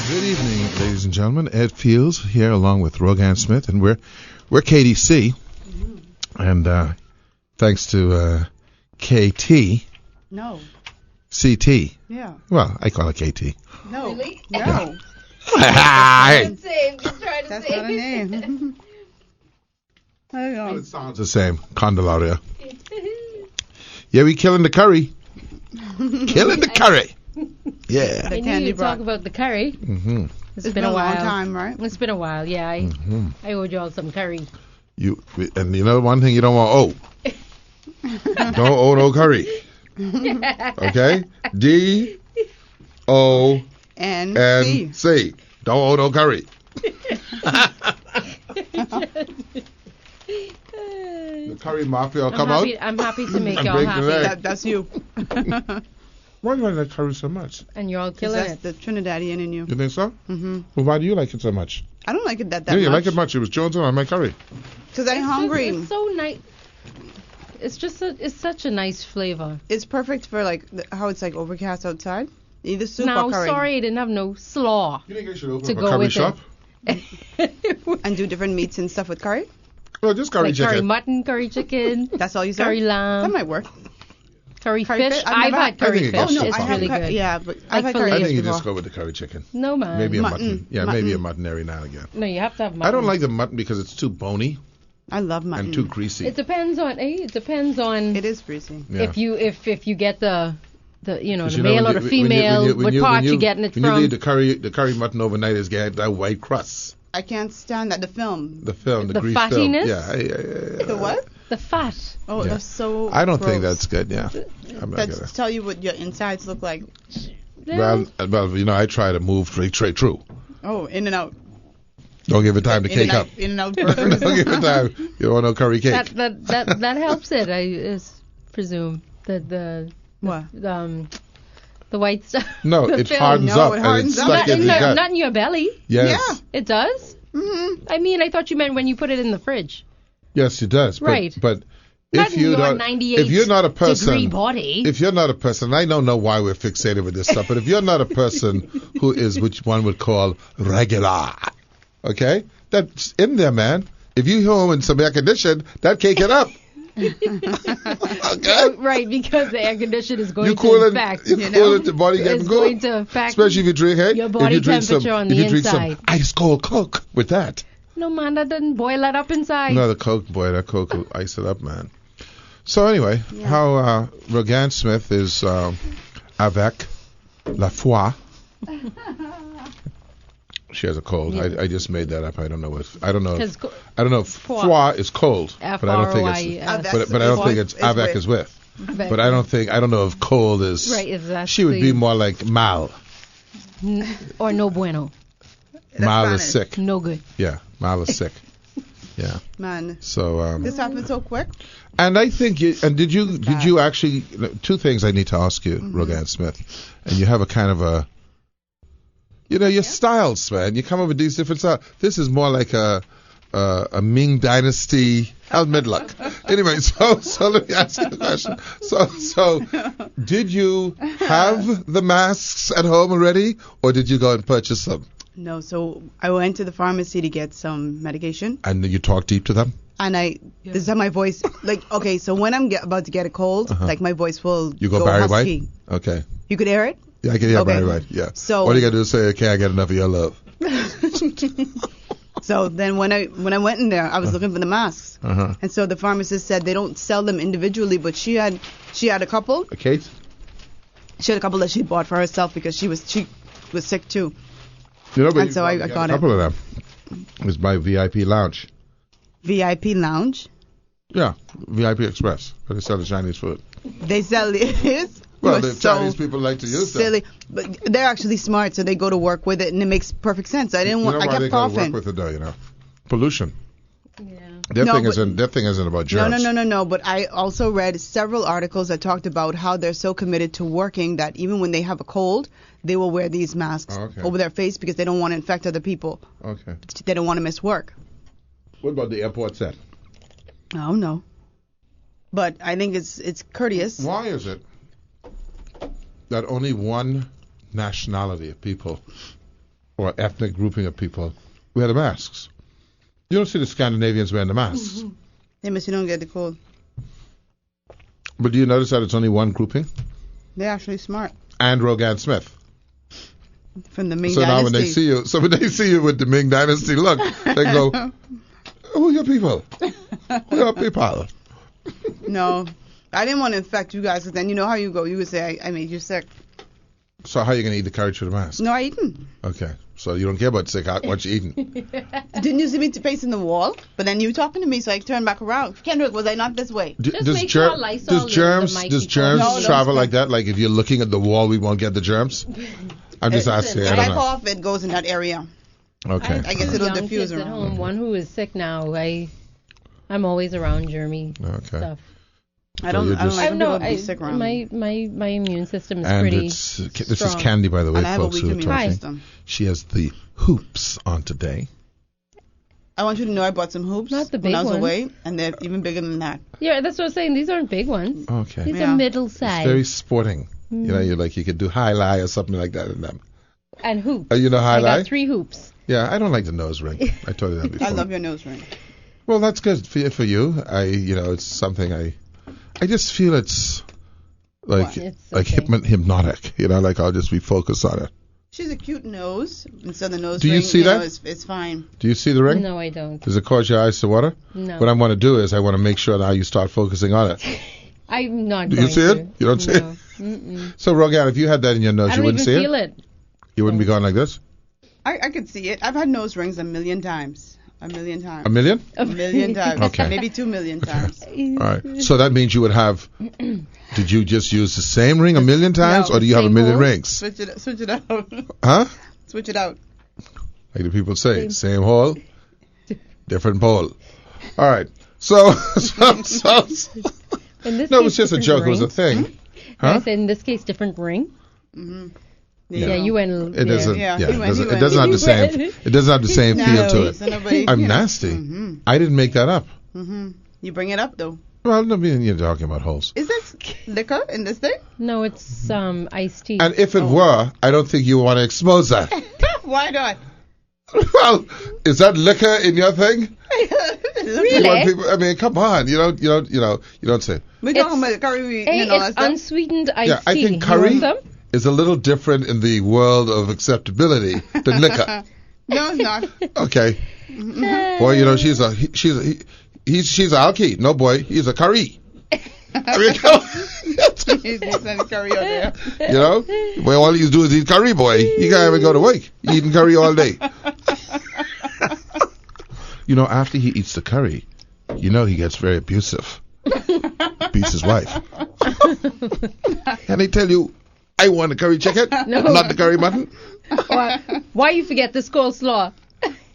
Good evening, ladies and gentlemen. Ed Fields here along with Rogan Smith, and we're KDC. And thanks to KT. No. CT. Yeah. Well, I call it KT. No. Really? No. Yeah. That's not a name. There you go. It sounds the same. Condelaria. Yeah, we killing the curry. Killing the curry. Yeah. I knew you'd talk about the curry. Mm-hmm. It's been a while. Long time, right? It's been a while, yeah. I owed you all some curry. And you know one thing you don't want don't owe no curry. Okay? D-O-N-C. Don't owe no curry. The curry mafia will come out. I'm happy to make and y'all break the happy. leg. That's you. Why do I like curry so much? And you're all 'Cause killing that's it. the Trinidadian in you. You think so? Mm-hmm. Well, why do you like it so much? I don't like it that Yeah, much. you like it much. It was Jones on my curry. Because I'm hungry. It's so nice. It's such a nice flavor. It's perfect for like how it's like overcast outside. Either soup Now, or curry. sorry I didn't have no slaw. You think I should open To up a go curry with shop? And do different meats and stuff with curry. Well, just curry Like chicken. curry mutton, curry chicken, That's all you said. curry That lam, might work. curry Curry fish. fish? I've had I curry think it fish. gets too It's far. really good. Yeah, but I've had filet. curry I fish think you before. just go with the curry chicken. No, man. Maybe a Mutton. mutton. Yeah, maybe a mutton every now and again. No, you have to have mutton. I don't like the mutton because it's too bony I love mutton. and too greasy. It depends on. It depends on It is greasy. Yeah. if you get the Because the male or the female, what part you getting it when from. you leave the curry mutton overnight, is getting that white crust. I can't stand that. The film. The film, the The grease fattiness? film. Yeah. The what? The fat. Oh, Yeah. that's so. I don't think gross. that's good. Yeah. I'm not That's gonna. to tell you what your insides look like. Well, I try to move straight through. Oh, in and out. Don't give it time to cake up. In and out Don't burgers. give it time. You don't want no curry cake. that helps it. I presume the What? the white stuff. No, the it film. hardens No, up it and hardens it's up. stuck in your gut. Not in your belly. Yes. Yeah. It does. Mm-hmm. I mean, I thought you meant when you put it in the fridge. Yes, it does. Right. But Not if in you your don't, 98 if you're not a degree person, body. if you're not a person, I don't know why we're fixated with this stuff, but if you're not a person who is which one would call regular, okay, that's in there, man. If you home in some air conditioned, that cake it up. Okay. Right, because the air conditioner is going You to cool it, affect. you cool it, the body getting It's good. going to affect Especially if you drink, hey, your if body you drink some, temperature on if the you drink inside. some ice cold Coke with that. No, man, that doesn't boil that up inside. No, the Coke, boy, that Coke will ice it up, man. So anyway, how Rogan Smith is avec la foi. She has a cold. Yeah. I just made that up. I don't know if I don't know if Foi. foi is cold, but I don't think F-R-O-I-S. it's but I don't think it's avec is with. But I don't know if cold is. Right, if that's She would be more like mal. or no bueno. Mal is Spanish. sick. No good. Yeah, mal is sick. Yeah. Man, So this happened so quick. and I think did you actually two things I need to ask you, Rogan Smith, and you have a kind of a your styles, man. You come up with these different styles. This is more like a Ming Dynasty Midluck. Anyway, so let me ask you a question. So did you have the masks at home already, or did you go and purchase them? No, so I went to the pharmacy to get some medication, And you talk deep to them? and this is how my voice, like, okay, so when I'm about to get a cold, like my voice will You go Barry husky. White? Okay. You could hear it? Yeah, I can hear Okay. Barry White. Yeah. So- all you gotta do is say, "Okay, I got enough of your love." So then when I went in there, I was looking for the masks. Uh-huh. And so the pharmacist said they don't sell them individually, but she had a couple. Kate? She had a couple that she bought for herself because she was sick too. You know, but And so I you got a it. couple of them. It was by VIP Lounge. VIP Lounge. Yeah, VIP Express. But they sell the Chinese food. They sell it. Well, You're the Chinese people like to use them. silly, but they're actually smart, so they go to work with it, and it makes perfect sense. I didn't You want. know I why kept they gotta coughing. work with it though, pollution. Yeah. Their No, thing but- isn't. Their thing isn't about germs. No. But I also read several articles that talked about how they're so committed to working that even when they have a cold, they will wear these masks Oh, okay. over their face because they don't want to infect other people. Okay. They don't want to miss work. What about the airport set? I don't know. But I think it's courteous. Why is it that only one nationality of people or ethnic grouping of people wear the masks. You don't see the Scandinavians wearing the masks. They must you don't get the cold. But do you notice that it's only one grouping? They're actually smart. And Rogan Smith. From the Ming So Dynasty. now when they see you with the Ming Dynasty look, they go, who are your people? Who are your people? No, I didn't want to infect you guys, because then you know how you go. You would say, I made you sick. So how are you going to eat the curry through the mask? No, I didn't. Okay. So you don't care about sick, what you eating? Didn't you see me facing the wall? But then you talking to me, so I turned back around. Kendrick, was I not this way? Make sure Lysol Does germs No, travel like that? Like if you're looking at the wall, we won't get the germs? I'm just asking. If I I don't know. cough, it goes in that area. Okay. I guess it'll young diffuse kids at around. home. One who is sick now. I'm always around germy Okay. stuff. I don't like when people be I, sick around. my immune system is And pretty this is strong. Candy, by the way, And I have a folks weak who are immune talking. system. She has the hoops on today. I want you to know I bought some hoops Not the when big I was ones. away, and they're even bigger than that. Yeah, that's what I was saying. These aren't big ones. Okay. These Yeah. are middle It's size. very sporting. You know, you could do high lie or something like that in them. And hoops. You know high I lie? got 3 hoops. Yeah, I don't like the nose ring. I told you that before. I love your nose ring. Well, that's good for you. It's something I just feel it's like What? It's like okay. hypnotic. Like I'll just be focused on it. She's a cute nose. Instead of the nose Do you ring, see that? It's fine. Do you see the ring? No, I don't. Does it cause your eyes to water? No. What I want to do is I want to make sure now you start focusing on it. I'm not Do going you see to. it? You don't see it? No. Mm-mm. So, Rogan, if you had that in your nose, I you don't wouldn't even see feel it? it. You wouldn't be going like this? I could see it. I've had nose rings a million times. A million times. A million? A million times. Okay. Maybe 2 million times. All right. So that means you would have. Did you just use the same ring a million times, No, or do you have a same million hole. rings? Switch it out. Huh? Switch it out. Like the people say, same hole, different pole. All right. So In this no, it case, was just a different joke. It was a ring. thing. I Huh? said in this case, different ring. Mm-hmm. Yeah, you went. It doesn't. Yeah, Yeah, he it went, doesn't. he It doesn't have the went. same. It doesn't have the same feel to So it. nobody, I'm nasty. Mm-hmm. I didn't make that up. Mm-hmm. You bring it up though. Well, I mean, you're talking about holes. Is this liquor in this thing? No, it's iced tea. And if it were, I don't think you want to expose that. Why not? Well, is that liquor in your thing? Really? You want people, I mean, come on. You don't say. We're It's- talking about the curry Hey, and all that it's stuff. unsweetened iced Yeah, I tea. think You curry want some? is a little different in the world of acceptability than liquor. No, it's not. Okay. Boy, she's a alky. No, boy, he's a curry. I mean, come on. He's sending curry out there. Boy, all you do is eat curry, boy. You can't even go to work. You eating curry all day. After he eats the curry, he gets very abusive. Beats his wife. And they tell you, I want the curry chicken, No. not the curry mutton. Why you forget the coleslaw?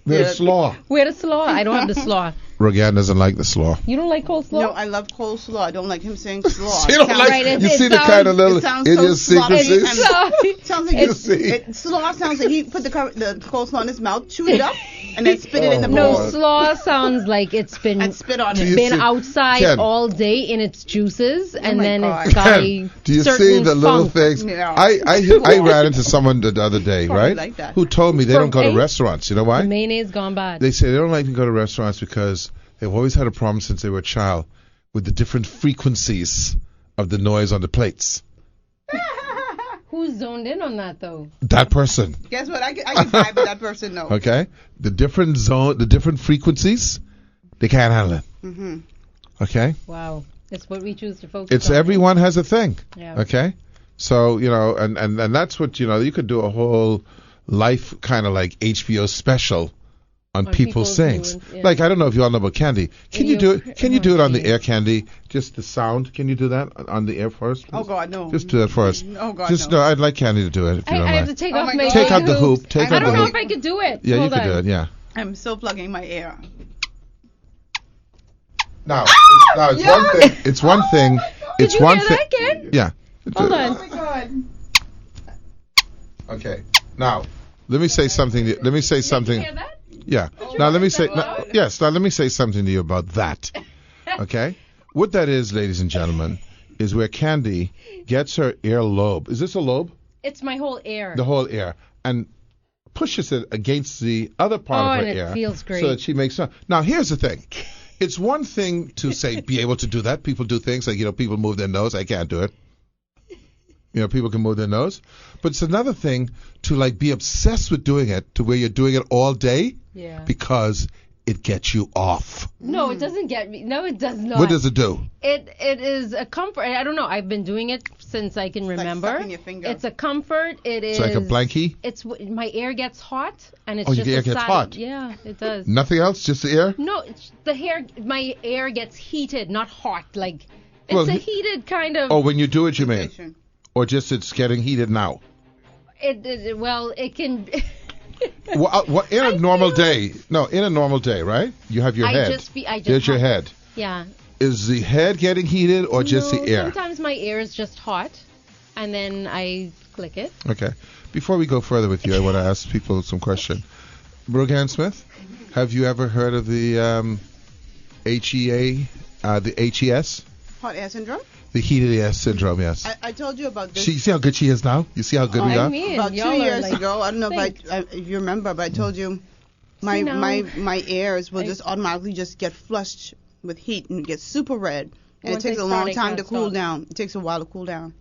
There's slaw. Where the slaw? I don't have the slaw. Rogan doesn't like the slaw. You don't like coleslaw? No, I love coleslaw. I don't like him saying slaw. You don't It like. right, You it see the sounds- kind of little it sounds so sloppy idiosyncrasies. and- sounds like You see. slaw sounds like he put the coleslaw in his mouth, chewed it up, and then spit it in the No, bowl. slaw sounds like it's been And spit on Do it. you been see- outside Ken. all day in its juices, and my then God. it's got Ken, a do you certain see the little funk. things? Yeah. I ran into someone the other day, Probably right? like that. Who told me they don't go to Hey. restaurants. You know why? The mayonnaise gone bad. They say they don't like to go to restaurants because they've always had a problem since they were a child with the different frequencies of the noise on the plates. Who's zoned in on that though? That person, Guess what? I can vibe with that person. No. okay? The different frequencies, they can't handle it. Mm-hmm. Okay? Wow, it's what we choose to focus It's on. everyone has a thing. Yeah. Okay? So, and that's what, you could do a whole life kind of like HBO special on people's people's things. moods, yeah. Like, I don't know if you all know about Candy. Can you do it? Can you do it on the yeah. air, Candy? Just the sound. Can you do that on the air for us? Oh God, no. Just do that for us. Oh God, Just no. I'd like Candy to do it if you I don't have to mind. take Oh off my my God. Take out the hoops. hoop. Take I out I the don't know hoop. if I could do it. Yeah, you Hold can on. do it. Yeah. I'm still plugging my ear. Now, it's one thing. It's one thing. Did It's you one hear thing. that, Ken? Yeah. Hold Oh on. my God. Okay. Now, let me say something. Let me say Did you something. hear that? Yeah. Now let me say yes. Now let me say something to you about that. Okay. What that is, ladies and gentlemen, is where Candy gets her ear lobe. Is this a lobe? It's my whole ear. The whole ear, and pushes it against the other part of her and ear. it feels great. So that she makes sound. Now, here's the thing. It's one thing to say, be able to do that. People do things like, people move their nose. I can't do it. People can move their nose. But it's another thing to, like, be obsessed with doing it to where you're doing it all day because it gets you off. No, it doesn't get me. No, it does not. What does it do? It is a comfort. I don't know. I've been doing it since I can remember. Like sucking your finger. It's a comfort. It's like a blankie? My ear gets hot, and it's your just ear gets hot? Yeah, it does. Nothing else? Just the ear? No, my ear gets heated, not hot. Like, it's Well, a heated kind of. Oh, when you do it, you mean? Or just it's getting heated now? It can. In a normal day, right? You have your head. There's your head. Yeah. Is the head getting heated or just the ear? Sometimes my ear is just hot, and then I click it. Okay. Before we go further with you, I want to ask people some question. Rogan Smith, have you ever heard of the HEA, the HES? Hot air syndrome? The heated air syndrome, yes. I told you about this. You see how good she is now? You see how good we are? About 2 years ago, I don't know if you remember, but I told you my ears will just automatically just get flushed with heat and get super red. And it takes a long time to cool down. It takes a while to cool down.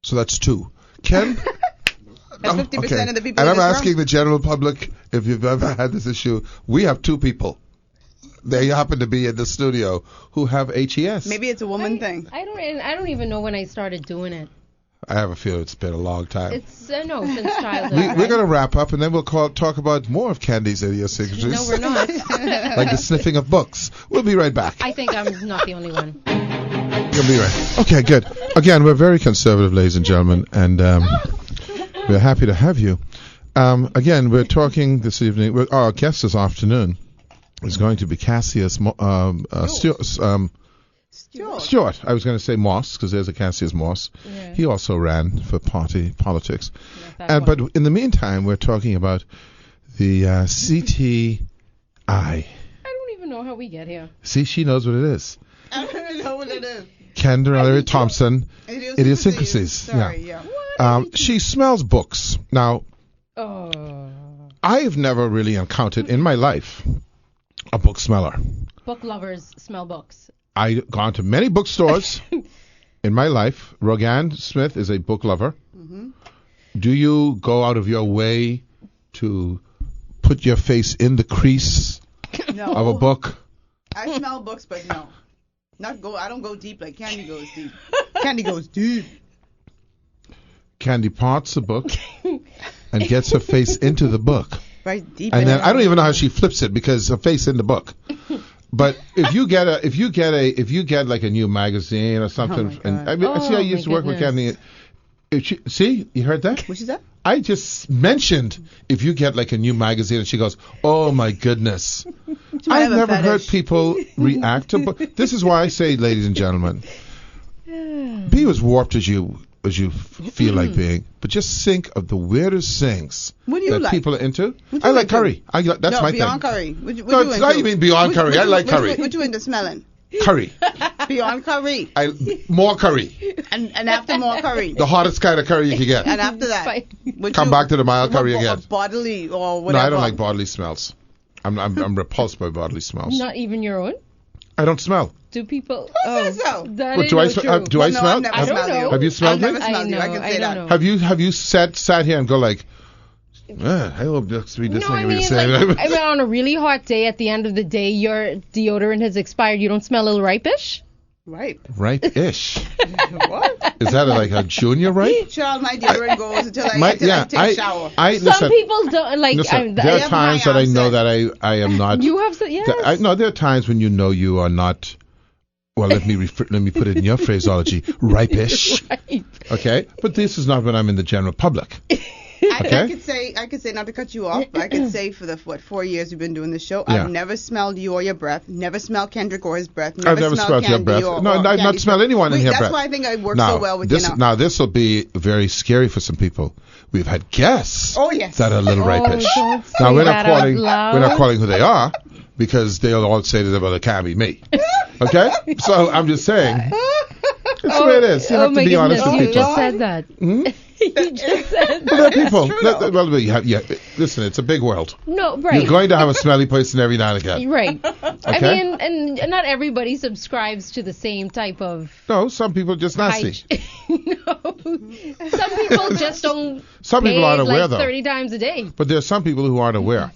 So that's 2. Ken? That's 50% of the people And in I'm this asking room. the general public if you've ever had this issue. We have 2 people. They happen to be in the studio who have HES. Maybe it's a woman thing. I don't even know when I started doing it. I have a feeling it's been a long time. It's since childhood. We're going to wrap up, and then we'll talk about more of Candy's idiosyncrasies. No, we're not. Like the sniffing of books. We'll be right back. I think I'm not the only one. You'll be right. Okay, good. Again, we're very conservative, ladies and gentlemen, and we're happy to have you. Again, we're talking this evening. Our guest this afternoon is going to be Cassius Stewart. I was going to say Moss because there's a Cassius Moss. Yeah. He also ran for party politics. But in the meantime, we're talking about the CTI. I don't even know how we get here. See, she knows what it is. I don't even know what it is. Kendra Thompson. Idiosyncrasies. Sorry, yeah. She smells books. Now, I have never really encountered in my life a book smeller. Book lovers smell books. I've gone to many bookstores in my life. Rogan Smith is a book lover. Mm-hmm. Do you go out of your way to put your face in the crease of a book? I smell books, but no. I don't go deep like Candy goes deep. Candy goes deep. Candy parts the book and gets her face into the book. Right deep. And then I don't even know how she flips it because her face in the book. But if you get like a new magazine or something, and see, I used to work with Candy. See, you heard that? What is that? I just mentioned if you get like a new magazine, and she goes, "Oh my goodness!" I've never heard people react to. This is why I say, ladies and gentlemen, be as warped as you feel like being, but just think of the weirdest things that people are into. I like curry. That's my thing. Beyond curry. What you it's not even beyond curry. I like curry. What you into smelling? Curry. Beyond curry. More curry. And after more curry. The hottest kind of curry you can get. And after that, come back to the mild curry again. Bodily or whatever. No, I don't like bodily smells. I'm repulsed by bodily smells. Not even your own? I don't smell. Do people? Who says so? Do I smell? I don't know. Have you smelled me? I've never smelled you. I can say that. Have you sat here and go like, I hope next week doesn't make me say like, on a really hot day, at the end of the day, your deodorant has expired. You don't smell a little ripe-ish? Ripe-ish. What? Is that like a junior ripe? Child, my deodorant goes until I take a shower. Some people don't like. Listen, there are times that I know that I am not. You have yes. No, there are times when you know you are not. Well, let me put it in your phraseology, ripe-ish. Right. Okay, but this is not when I'm in the general public. Okay? I could say, not to cut you off, but I could say for the 4 years you've been doing this show, I've never smelled you or your breath, never smelled Kendrick or his breath, I've never smelled your breath. No, I've not smelled anyone in your breath. That's why I think I work so well with you now. Now, this will be very scary for some people. We've had guests that are a little ripe-ish. Now, we're not calling who they are, because they'll all say to them, well, it can't be me. Okay? So I'm just saying. That's the way it is. You have to be honest with people. You just said that. He just said. Well, there are people. Listen, it's a big world. No, right. You're going to have a smelly person every now and again. Right. Okay? I mean, and not everybody subscribes to the same type of. No, some people are just nasty. No. Some people just don't. Some people aren't aware, like though. 30 times a day. But there are some people who aren't aware.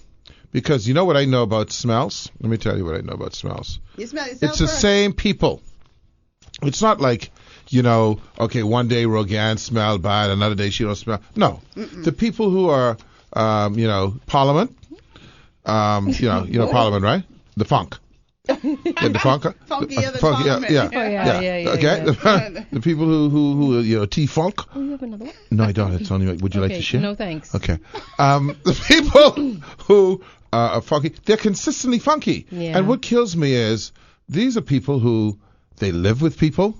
Because you know what I know about smells? Let me tell you what I know about smells. You smell yourself It's the first. same people. It's not like, okay, one day Rogan smelled bad, another day she don't smell. No. The people who are, Parliament, Parliament, right? The funk. The funk. Funkier than Funky, Parliament. yeah. Oh, yeah. Okay. The people who T-funk. Oh, you have another one? No, I don't. It's only. Would you like to share? No, thanks. Okay. The people who are funky, they're consistently funky. Yeah. And what kills me is these are people who they live with people.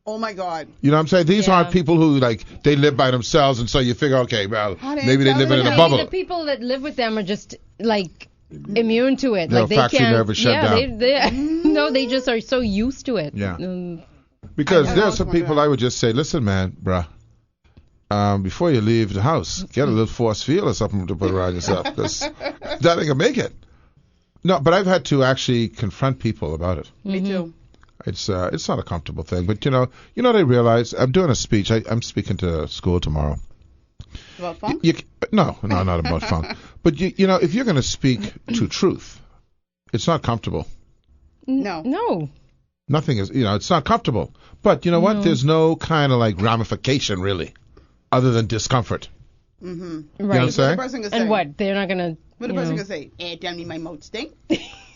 Oh my God. You know what I'm saying? These Yeah. aren't people who they live by themselves, and so you figure, okay, well, How they maybe they tell live in them a that? bubble. The people that live with them are just like immune to it. Their Like they factory can't. nerve is shut down. No, they just are so used to it. Yeah. Um, Because I there know. are some people I would just say, listen, man, bruh, before you leave the house, get a little force field or something to put around yourself, because that ain't gonna make it. No, but I've had to actually confront people about it. Me too. It's not a comfortable thing, but you know what I realize? I'm doing a speech. I'm speaking to school tomorrow. About funk? No, not about funk. But if you're going to speak to truth, it's not comfortable. No. Nothing is, it's not comfortable. But you know what? There's no kind of like ramification really, other than discomfort. Mm-hmm. You know what I'm Right. What the saying? person gonna say? And what? They're not gonna. What the you person know. gonna say? Tell me my mouth stink.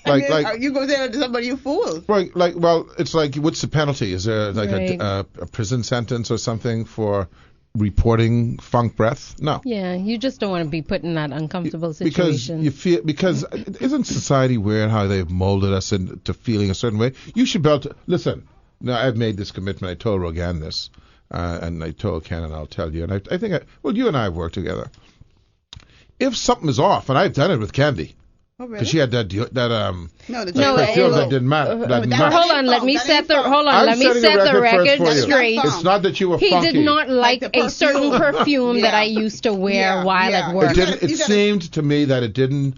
Like you go say that to somebody, you fool. right, well, it's like, what's the penalty? Is there like Right. a prison sentence or something for reporting funk breath? No. Yeah, you just don't want to be put in that uncomfortable Because situation. because isn't society weird how they've molded us into feeling a certain way? You should be able to listen. Now I've made this commitment. I told Rogan this, and I told Ken, and I'll tell you. And I think you and I have worked together. If something is off, and I've done it with Candy, Oh, really? because she had that No, the perfume that didn't matter. Hold on, let me set the record for you. straight. It's not that you were He funky. did not like Like the a certain perfume that Yeah. I used to wear while at work. It didn't. It seemed to me that it didn't.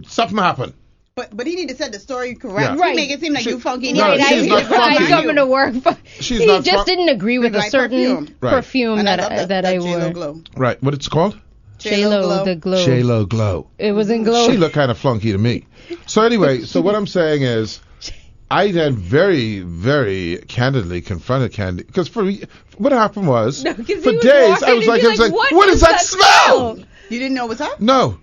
Something happened. But he need to set the story correct. Yeah. He make it seem like you funky. No, Right, she's not I funky. coming to work. She's He not just fun- didn't agree with a Like certain perfume. Right. perfume And I that love that I J-Lo wore. glow. Right. What it's called? J-Lo, the glow. J-Lo Glow. It was in glow. She looked kind of flunky to me. So anyway, what I'm saying is, I then very, very candidly confronted Candy, because what happened was, No, 'cause he for was days walking I was and like, be like, what is that smell? You didn't know what's up? No.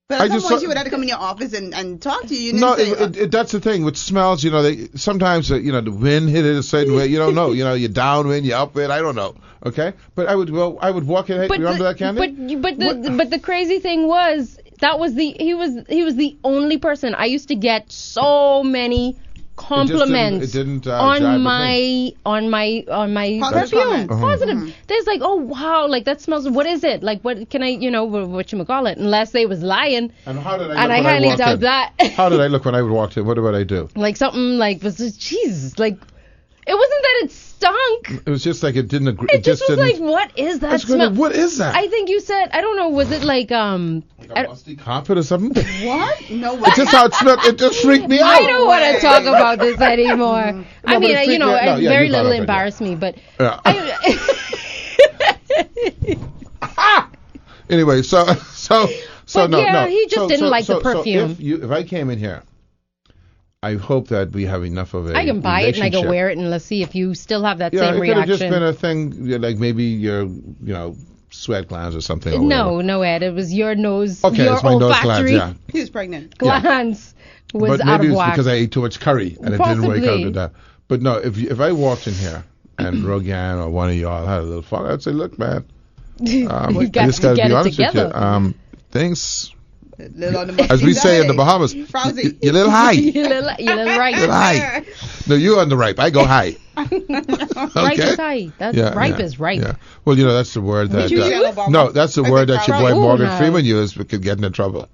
But I at some just point saw- you would have to come in your office and talk to you. And No, then say, that's the thing with smells. They sometimes the wind hit it a certain way. You don't know. You're downwind, you're upwind. I don't know. Okay, but I would walk in. Hey, remember that, Candy? But the crazy thing was he was the only person. I used to get so many compliments It didn't on jive with my Positive perfume. comments. Positive. There's like, oh wow, like that smells. What is it? Like, what can I, what you call it? Unless they was lying. And how did I look And I when highly walked doubt in? that. How did I look when I walked in? What did I do? Like something like was just Jesus. Like it wasn't that it stunk. It was just like it didn't agree. It just was didn't. like, what is I that was gonna- smell? what is that? I think you said, I don't know, was it like Like a musty carpet or something? what? No way. It's just how it smelled. It just freaked me out. I don't want to talk about this anymore. I but mean, it freaked me out. No, yeah, very you brought little it up, embarrassed me, but Yeah. I, Anyway, so But no, yeah, no. he just didn't like the perfume. If I came in here, I hope that we have enough of a I can buy it and I can relationship. wear it and let's see if you still have that Yeah, same it could have reaction. just been a thing, like maybe your, sweat glands or something. Or whatever. No, Ed, it was your nose. Okay, your it's my nose glands. olfactory Yeah, He was pregnant. glands was but out maybe of it's whack. because I ate too much curry and it didn't wake up Possibly. to that. But no, if I walked in here and Rogan or one of y'all had a little fun, I'd say, look, man, You I got just to gotta get be it honest with together. you. Things, Little on the as we say in the Bahamas, Frowsy. you're a little high. You're a little right. Little high. No, you're on the ripe. I go high. Ripe Okay? is high. That's ripe is ripe. Yeah. Well, that's the word that. you use? No, that's the I word think that your Frowsy. boy Ooh, Morgan no. Freeman used but could get into trouble.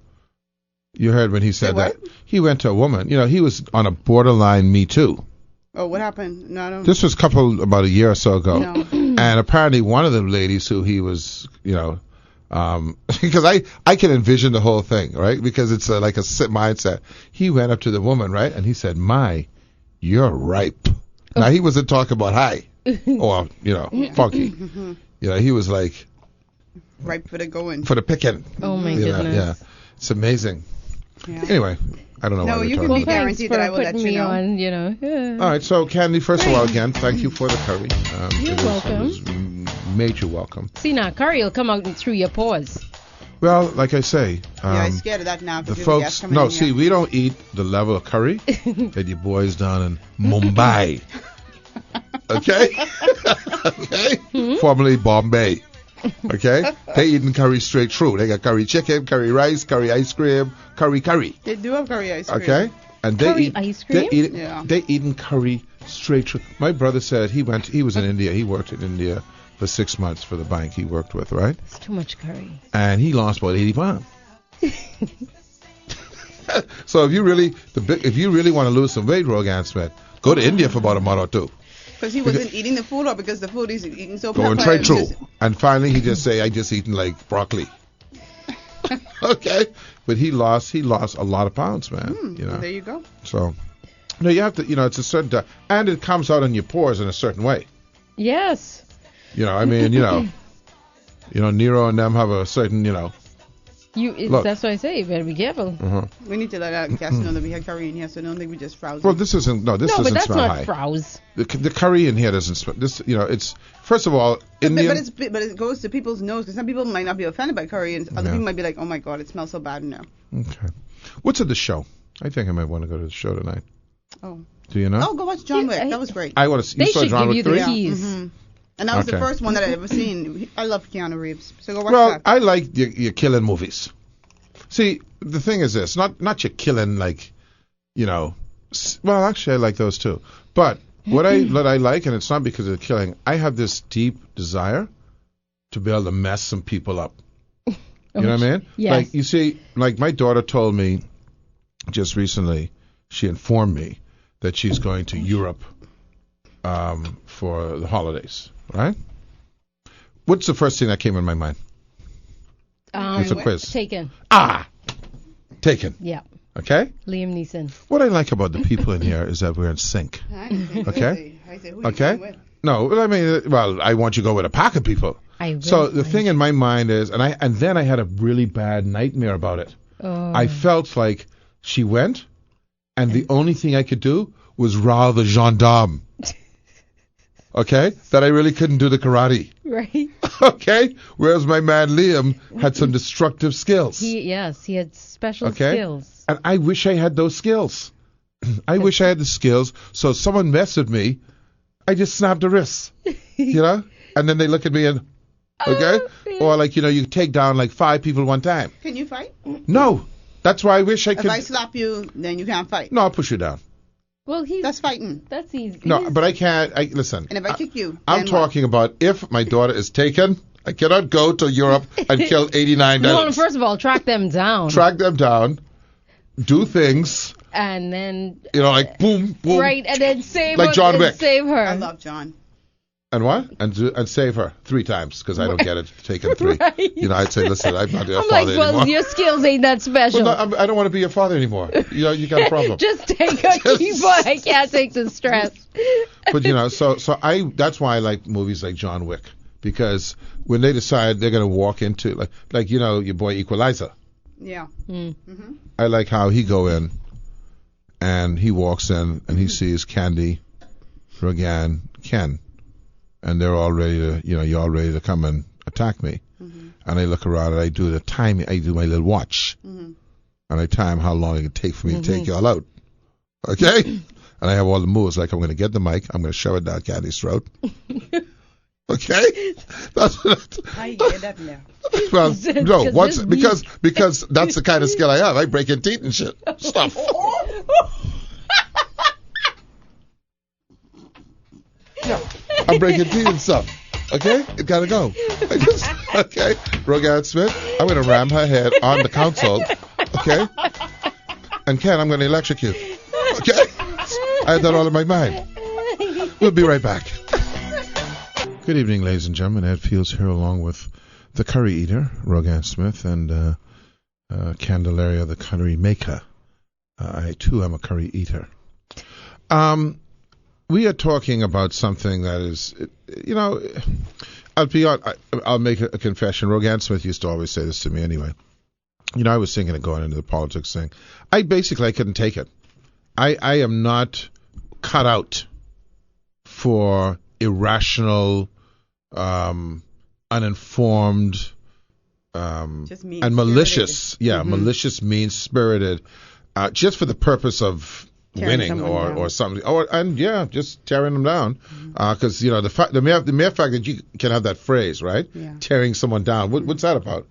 You heard when he said Say that. what? He went to a woman. He was on a borderline Me Too. Oh, what happened? No, I don't. This was about a year or so ago. No. And apparently one of the ladies who he was, because I can envision the whole thing, right? Because it's like a mindset. He went up to the woman, right? And he said, you're ripe. Now, he wasn't talking about high or, funky. He was like... Ripe for the going. For the picking. Oh, my goodness. Yeah. It's amazing. Yeah. Anyway, I don't know why we're you talking can be about that. guaranteed that I will let you know. On, All right, so Candy, first of all, again, thank you for the curry. You're welcome. It was major welcome. See, now, curry will come out through your pores. Well, like I say, I'm scared of that now. The folks, we don't eat the level of curry that you boys down in Mumbai. Okay? Okay? Formerly Bombay. Okay? They eating curry straight through. They got curry chicken, curry rice, curry ice cream, curry. They do have curry ice cream. Okay? And they curry eat ice cream? They eating curry straight through. My brother said he was in India. He worked in India for 6 months for the bank he worked with, right? It's too much curry. And he lost about 80 pounds. So if you really want to lose some weight, Rogan Smith, go to India for about a month or two. Because he wasn't eating the food, or because the food he's eating so going straight through. And finally, he just say, I just eating like broccoli. Okay, but he lost a lot of pounds, man. Well, there you go. So, you have to, it's a certain, and it comes out in your pores in a certain way. Yes. Nero and them have a certain, look. That's why I say you better be careful. We need to let our guests know that we had curry in here, so don't think we just frowsing. Well, this doesn't but that's smell not high. frows. The curry in here doesn't smell. This, it's first of all Indian. But it goes to people's nose, because some people might not be offended by curry, and other people might be like, oh my God, it smells so bad in there. Okay. What's at the show? I think I might want to go to the show tonight. Oh. Do you know? Oh, go watch John Wick. That was great. I want to. They saw should John give Wick you 3? the keys. And that was the first one that I'd ever seen. I love Keanu Reeves. So go watch that. I like your killing movies. See, the thing is this, not your killing like, well, actually I like those too. But what I like, and it's not because of the killing, I have this deep desire to be able to mess some people up. You know what I mean? Yes. Like, you see, like my daughter told me just recently, she informed me that she's going to Europe for the holidays, right? What's the first thing that came in my mind? It's a quiz. Taken. Taken. Yeah. Okay? Liam Neeson. What I like about the people in here is that we're in sync. Okay? Okay? No, I mean, I want you to go with a pack of people. So the thing in my mind is, and then I had a really bad nightmare about it. Oh. I felt like she went, and the only thing I could do was row the gendarme. Okay? That I really couldn't do the karate. Right. Okay? Whereas my man Liam had some destructive skills. He had special skills. And I wish I had those skills. I wish I had the skills. So if someone messed with me, I just snapped the wrist. And then they look at me and, okay? Or like, you take down like 5 people one time. Can you fight? No. That's why I wish I could. If I slap you, then you can't fight. No, I'll push you down. Well, that's fighting. That's easy. No, but I can't. Listen. And if I kick you, I'm talking about if my daughter is taken, I cannot go to Europe and kill 89 Well, adults. first of all, track them down. Track them down, do things. And then. Like boom, boom. Right, and then save like John Wick. Save her. I love John. And what? And save her 3 times, because I don't get it. Taken 3. Right. I'd say, listen, I'm not your father I'm like, well, anymore. your skills ain't that special. Well, no, I don't want to be your father anymore. You got a problem. Just take a keyboard. I can't take the stress. But so that's why I like movies like John Wick, because when they decide they're going to walk into like your boy Equalizer. Yeah. Mm-hmm. I like how he go in and he walks in and he sees Candy, Rogan, Ken. And they're all ready to, you're all ready to come and attack me. Mm-hmm. And I look around and I do the timing. I do my little watch. Mm-hmm. And I time how long it can take for me to take y'all out. Okay? And I have all the moves. Like, I'm going to get the mic. I'm going to shove it down Candy's throat. Okay? That's what I get that now. Well, no, because that's the kind of skill I have. I break in teeth and shit. Stuff. I'm breaking teeth and stuff. Okay? It gotta go. Okay? Rogan Smith, I'm gonna ram her head on the console. Okay? And Ken, I'm gonna electrocute. Okay? I had that all in my mind. We'll be right back. Good evening, ladies and gentlemen. Ed Fields here along with the curry eater, Rogan Smith, and Candelaria, the curry maker. I, too, am a curry eater. We are talking about something that is, I'll make a confession. Rogan Smith used to always say this to me anyway. I was thinking of going into the politics thing. I couldn't take it. I am not cut out for irrational, uninformed, and malicious. Yeah, malicious, mean-spirited, just for the purpose of winning or something, just tearing them down, because the mere fact that you can have that phrase, right? Yeah. Tearing someone down. What's that about?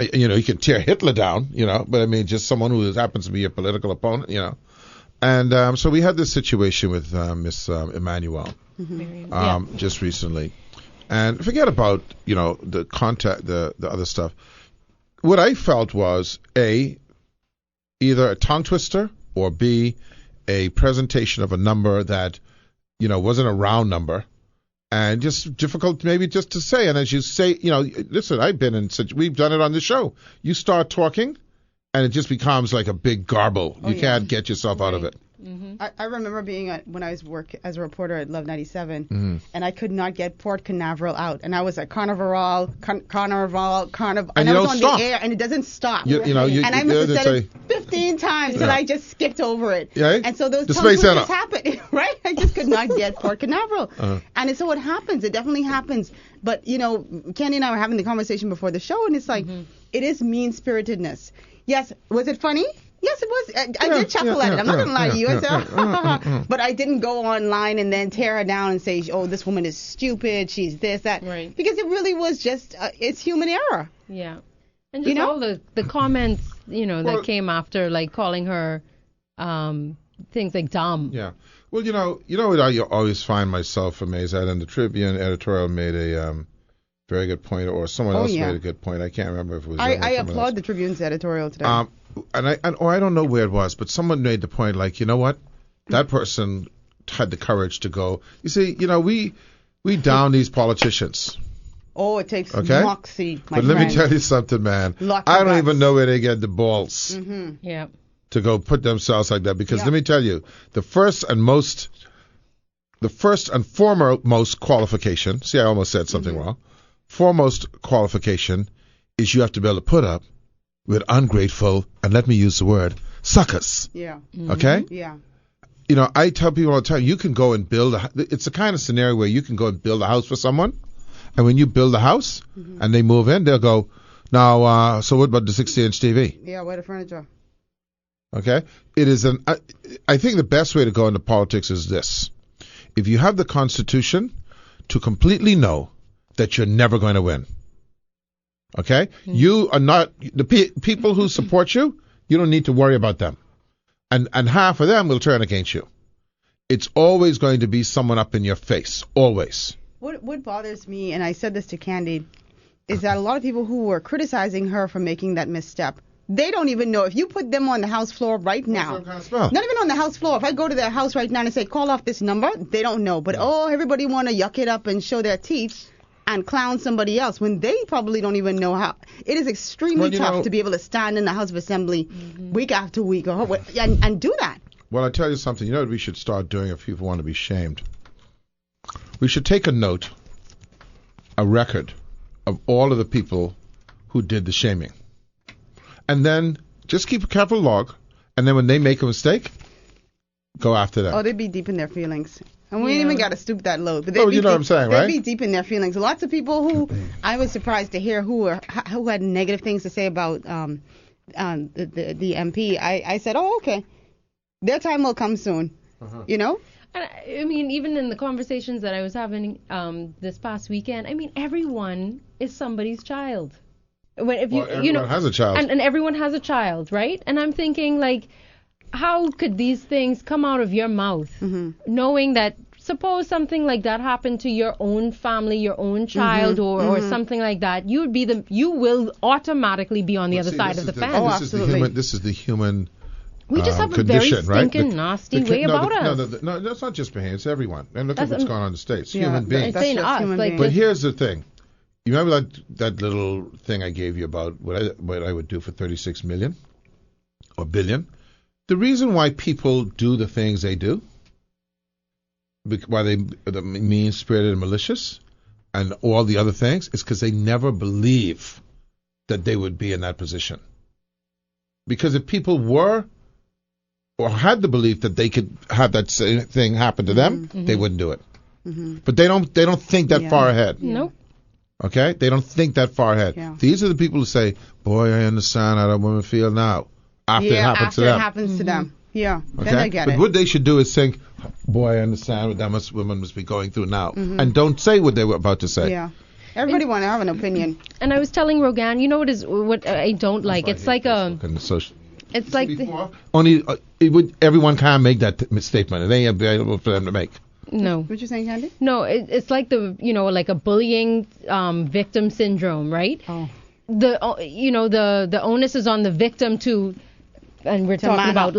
You can tear Hitler down, but I mean just someone who happens to be your political opponent, And so we had this situation with Miss Emmanuel just recently, and forget about the contact, the other stuff. What I felt was either a tongue twister or B, a presentation of a number that, wasn't a round number and just difficult maybe just to say. And as you say, listen, we've done it on the show. You start talking and it just becomes like a big garble. You can't get yourself out of it. Mm-hmm. I remember being when I was working as a reporter at Love 97, and I could not get Port Canaveral out, and I was like Carnival, and I was on the air, and it doesn't stop. And I must have said it 15 times till I just skipped over it. Yeah. And so those tongue twisters happened, right? I just could not get Port Canaveral, and so it happens. It definitely happens. But Candy and I were having the conversation before the show, and it's like it is mean-spiritedness. Yes, was it funny? Yes, it was. I did chuckle at it. I'm not going to lie to you. I said, but I didn't go online and then tear her down and say, oh, this woman is stupid. She's this, that. Right. Because it really was just, it's human error. Yeah. And just all the comments, that came after, like calling her things like dumb. Yeah. Well, what I always find myself amazed at, and the Tribune editorial made a very good point, or someone else made a good point. I can't remember if it was. I applaud the Tribune's editorial today. I don't know where it was, but someone made the point, like, you know what? That person had the courage to go. You see, we down these politicians. Oh, it takes moxie, my friend. But let me tell you something, man. I don't even know where they get the balls to go put themselves like that. Because let me tell you, the first and foremost qualification, see, I almost said something wrong. Foremost qualification is you have to be able to put up with ungrateful, and let me use the word, suckers. Yeah. Okay? Yeah. I tell people all the time, you can go and it's the kind of scenario where you can go and build a house for someone, and when you build a house and they move in, they'll go, now, so what about the 60-inch TV? Yeah, where the furniture? Okay? It is I think the best way to go into politics is this. If you have the Constitution to completely know that you're never going to win, okay? You are not, the people who support you, you don't need to worry about them. And half of them will turn against you. It's always going to be someone up in your face, always. What bothers me, and I said this to Candy, is that a lot of people who were criticizing her for making that misstep, they don't even know. If you put them on the House floor right now, not even on the House floor, if I go to their house right now and say, call off this number, they don't know. But, everybody want to yuck it up and show their teeth and clown somebody else when they probably don't even know how. It is extremely tough to be able to stand in the House of Assembly week after week and do that. Well, I tell you something. You know what we should start doing if people want to be shamed? We should take a record of all of the people who did the shaming. And then just keep a careful log. And then when they make a mistake, go after them. Oh, they'd be deep in their feelings. And we ain't even got to stoop that low. But you know what I'm saying, right? They'd be deep in their feelings. Lots of people who I was surprised to hear who had negative things to say about the MP. I said, okay, their time will come soon. And I mean, even in the conversations that I was having this past weekend, I mean, everyone is somebody's child. Everyone has a child. And everyone has a child, right? And I'm thinking, like, how could these things come out of your mouth, knowing that suppose something like that happened to your own family, your own child, or something like that, you will automatically be on the other side of the fence. This is the human We just have a very stinking, nasty way about us. No, that's not just behavior. It's everyone. And look at what's going on in the States. Yeah, human beings. It's us. But here's the thing. You remember that little thing I gave you about what I would do for 36 million or billion? The reason why people do the things they do, why they're mean-spirited and malicious, and all the other things, is because they never believe that they would be in that position. Because if people were or had the belief that they could have that same thing happen to them, they wouldn't do it. But they don't think that far ahead. Nope. Okay? They don't think that far ahead. Yeah. These are the people who say, boy, I understand how that women feel now. After it happens to them. After it happens to them. Yeah. Okay? Then I get but it. what they should do is think, boy, I understand what women must be going through now. And don't say what they were about to say. Yeah. Everybody want to have an opinion. And I was telling Rogan, you know what I don't like? It's like it's like everyone can't make that statement. It ain't available for them to make. No. What you saying, Candy? No, it's like like a bullying victim syndrome, right? Oh. The onus is on the victim to, and we're talking about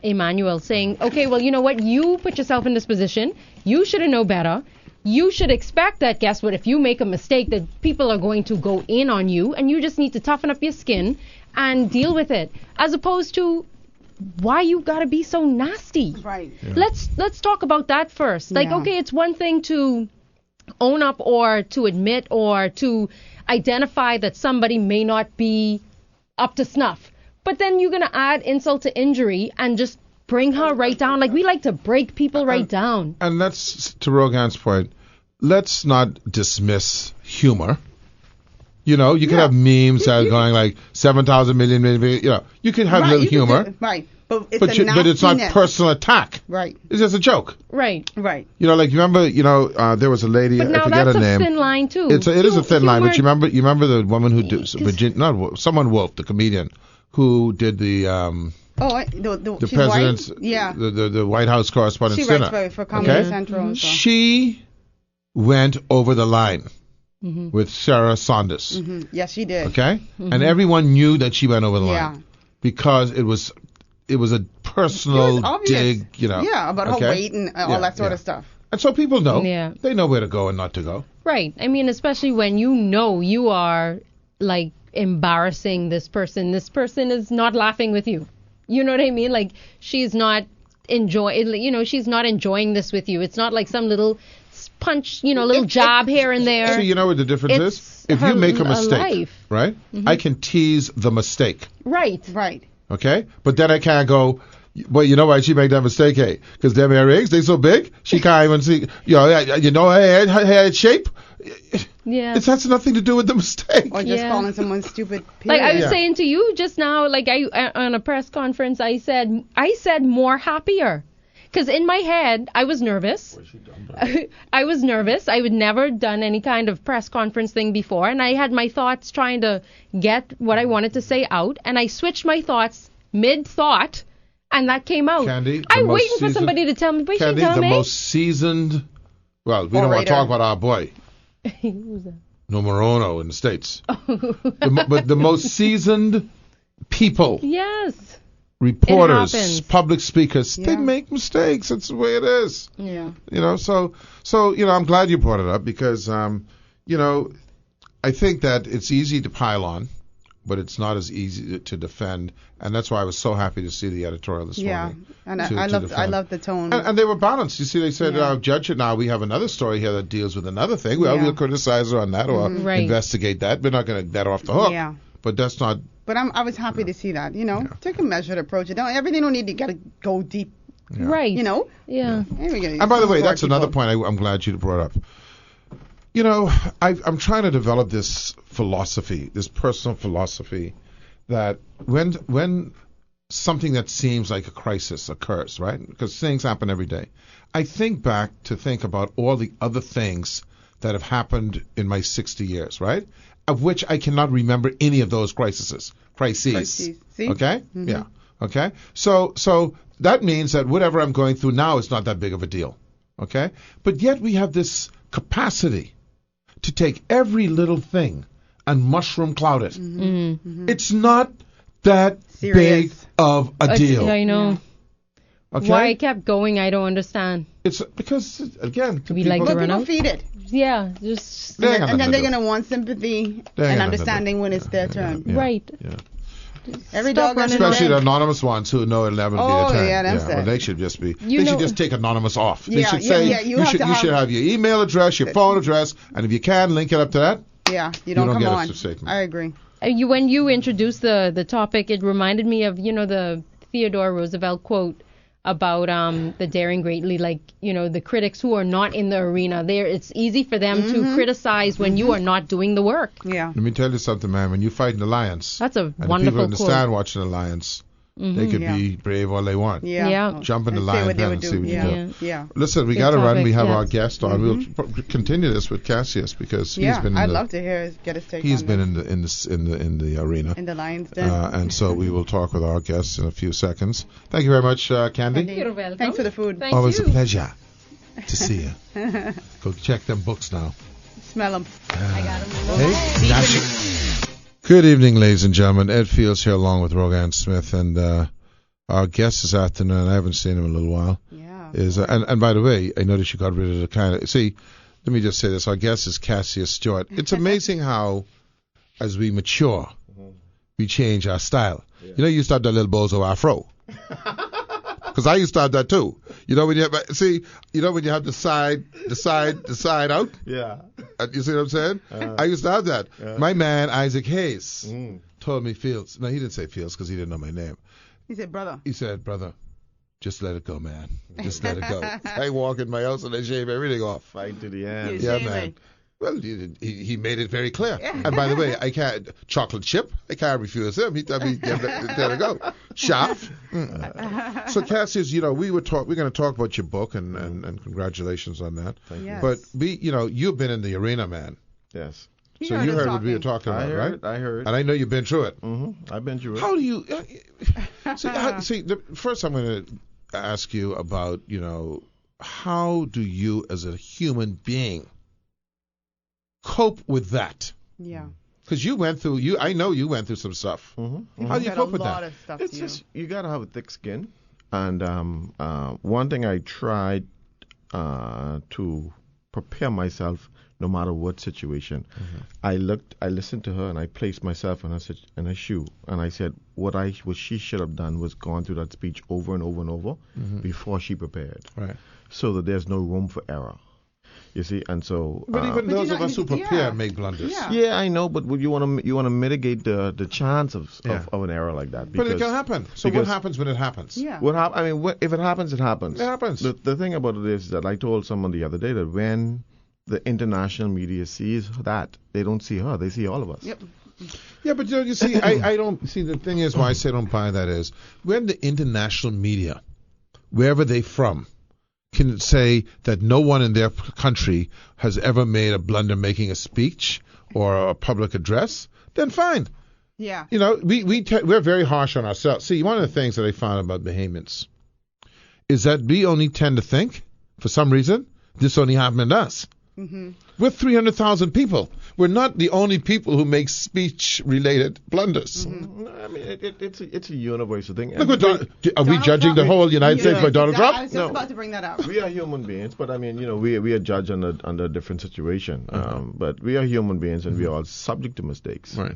Emmanuel saying, okay, well, you know what? You put yourself in this position. You should have known better. You should expect that, guess what, if you make a mistake, that people are going to go in on you, and you just need to toughen up your skin and deal with it, as opposed to why you gotta be so nasty. Right. Yeah. Let's talk about that first. Like, okay, it's one thing to own up or to admit or to identify that somebody may not be up to snuff, but then you're gonna add insult to injury and just bring her right down. Like, we like to break people right down. And that's, to Rogan's point, let's not dismiss humor. You know, you can have memes that are going like 7,000 million, you know, you can have a little humor. Right. But it's not personal attack. Right. It's just a joke. Right. You know, like, you remember, there was a lady, but I forget her name. But now that's a thin line, too. It is a thin line, but you remember the woman who did, someone Wolf, the comedian, who did the the president's, the White House Correspondents' Dinner. She writes for Comedy Central. So. She went over the line with Sarah Saunders. Yes, she did. Okay? And everyone knew that she went over the line because it was a personal dig, you know. Yeah, about her weight and all that sort of stuff. And so people know. Yeah. They know where to go and not to go. Right. I mean, especially when you know you are, like, embarrassing this person. This person is not laughing with you. You know what I mean? Like, she's not enjoying this with you. It's not like some little punch, little jab here and there. So you know what the difference is? If you make a mistake, right? I can tease the mistake. Right. Okay? But then I can't go, well, you know why she made that mistake, hey? Because them earrings, they so big, she can't even see, her head shape. Yeah. It has nothing to do with the mistake. Or just calling someone stupid. Period. Like I was saying to you just now, like on a press conference, I said more happier. Because in my head, I was nervous. I was nervous. I would never done any kind of press conference thing before. And I had my thoughts trying to get what I wanted to say out. And I switched my thoughts mid-thought. And that came out. Candy, I'm waiting for somebody to tell me. But Candy, tell the me. most seasoned... Well, we don't want to talk about our boy. Who's that? Numero in the States. But the most seasoned people. Yes. Reporters, public speakers, they make mistakes. That's the way it is. Yeah. So I'm glad you brought it up because, I think that it's easy to pile on, but it's not as easy to defend. And that's why I was so happy to see the editorial this morning. Yeah, and I love the tone. And they were balanced. You see, they said, judge it now. We have another story here that deals with another thing. We'll criticize her on that or investigate that. We're not going to get off the hook. Yeah. But that's not... But I was happy to see that, Take a measured approach. Everything don't need to go deep. Yeah. Right. Yeah. And by the way, that's another point I'm glad you brought up. I'm trying to develop this philosophy, this personal philosophy, that when something that seems like a crisis occurs, right? Because things happen every day. I think back to think about all the other things that have happened in my 60 years, right? Of which I cannot remember any of those crises. See? Okay? Yeah. Okay? So that means that whatever I'm going through now is not that big of a deal. Okay? But yet we have this capacity to take every little thing and mushroom cloud it. It's not that big of a deal. I know. Yeah. Okay? Why it kept going, I don't understand. It's because, again, We like to run People out. feed it. Yeah, just They ain't got And nothing then they're to going to want sympathy They ain't got and nothing understanding when it's their turn. Yeah. right. Yeah. Every Stop dog has a running Especially the name. anonymous ones who know it'll never be Oh, their turn. yeah, them well, sad. they should just be. You They know- should just take anonymous off. They Yeah, should yeah, say yeah, you have to should have your email address, your phone address, and if you can, link it up to that. Yeah, you don't come get on. a statement. I agree. When you introduced the topic, it reminded me of the Theodore Roosevelt quote about the daring greatly, like the critics who are not in the arena. It's easy for them to criticize when you are not doing the work. Yeah. Let me tell you something, man. When you fight in the lions, That's a and the people wonderful in the quote. stand watching the lions, they can Yeah. be brave all they want. Yeah. Yeah. Jump in the And lion see what they pen would and do. see what Yeah. you do. Yeah. Listen, we Good got to run. topic, We have yes. our guest on. We'll continue this with Cassius because he's Yeah. been in I'd the, love to get his take he's on been this. in the arena. In the Lions Den. And so we will talk with our guests in a few seconds. Thank you very much, Candy. You're welcome. Thanks for the food. Thank Always you. a pleasure to see you. Go check them books now. Smell them. I got 'em. Hey, Nash. Good evening, ladies and gentlemen. Ed Fields here along with Rogan Smith, and our guest this afternoon, I haven't seen him in a little while, Yeah. is and by the way, I noticed you got rid of the kind of, see, let me just say this, our guest is Cassius Stewart. It's amazing how, as we mature, we change our style. You know, you used to have that little bozo afro. Because I used to have that too. You know when you when you have the side out. Yeah. You see what I'm saying? I used to have that. My man Isaac Hayes told me Fields. No, he didn't say Fields because he didn't know my name. He said, brother. He said, brother, just let it go, man. Just let it go. I walk in my house and I shave everything off. Fight to the end. You Yeah, shave man. it. Well, he made it very clear. And by the way, I can't chocolate chip. I can't refuse him. He told me, there to go. Shaft. So Cassius, we're going to talk about your book and congratulations on that. Thank you. Yes. But you've been in the arena, man. Yes. He So heard you us heard what we were talking. talking about, right? I heard. And I know you've been through it. I've been through it. How do you first I'm going to ask you about, how do you as a human being cope with that? Yeah. Because I know you went through some stuff. How do you Said cope a with lot that? of stuff It's to you. just you gotta have a thick skin, and one thing I tried to prepare myself no matter what situation. I listened to her, and I placed myself in her shoe, and I said what she should have done was gone through that speech over and over and over before she prepared, Right. so that there's no room for error. You see, and so. But even But those you of know, us who prepare yeah. make blunders. Yeah. Yeah, I know, but you want to mitigate the chance of Yeah. an error like that. But it can happen. So what because- happens when it happens? Yeah. If it happens, it happens. It happens. The thing about it is that I told someone the other day that when the international media sees that, they don't see her, they see all of us. Yep. Yeah, but you see, I don't see. The thing is, why I say don't buy that is when the international media, wherever they from, can say that no one in their country has ever made a blunder making a speech or a public address, then fine. Yeah. We're very harsh on ourselves. See, one of the things that I found about Bahamians is that we only tend to think, for some reason, this only happened to us. We're 300,000 people. We're not the only people who make speech-related blunders. No, I mean, it's a universal thing. Look what are we Donald judging the Trump- whole United States by Donald I Trump? was just No. about to bring that up. We are human beings, but I mean, we are judged under a different situation. But we are human beings, and we are all subject to mistakes. Right.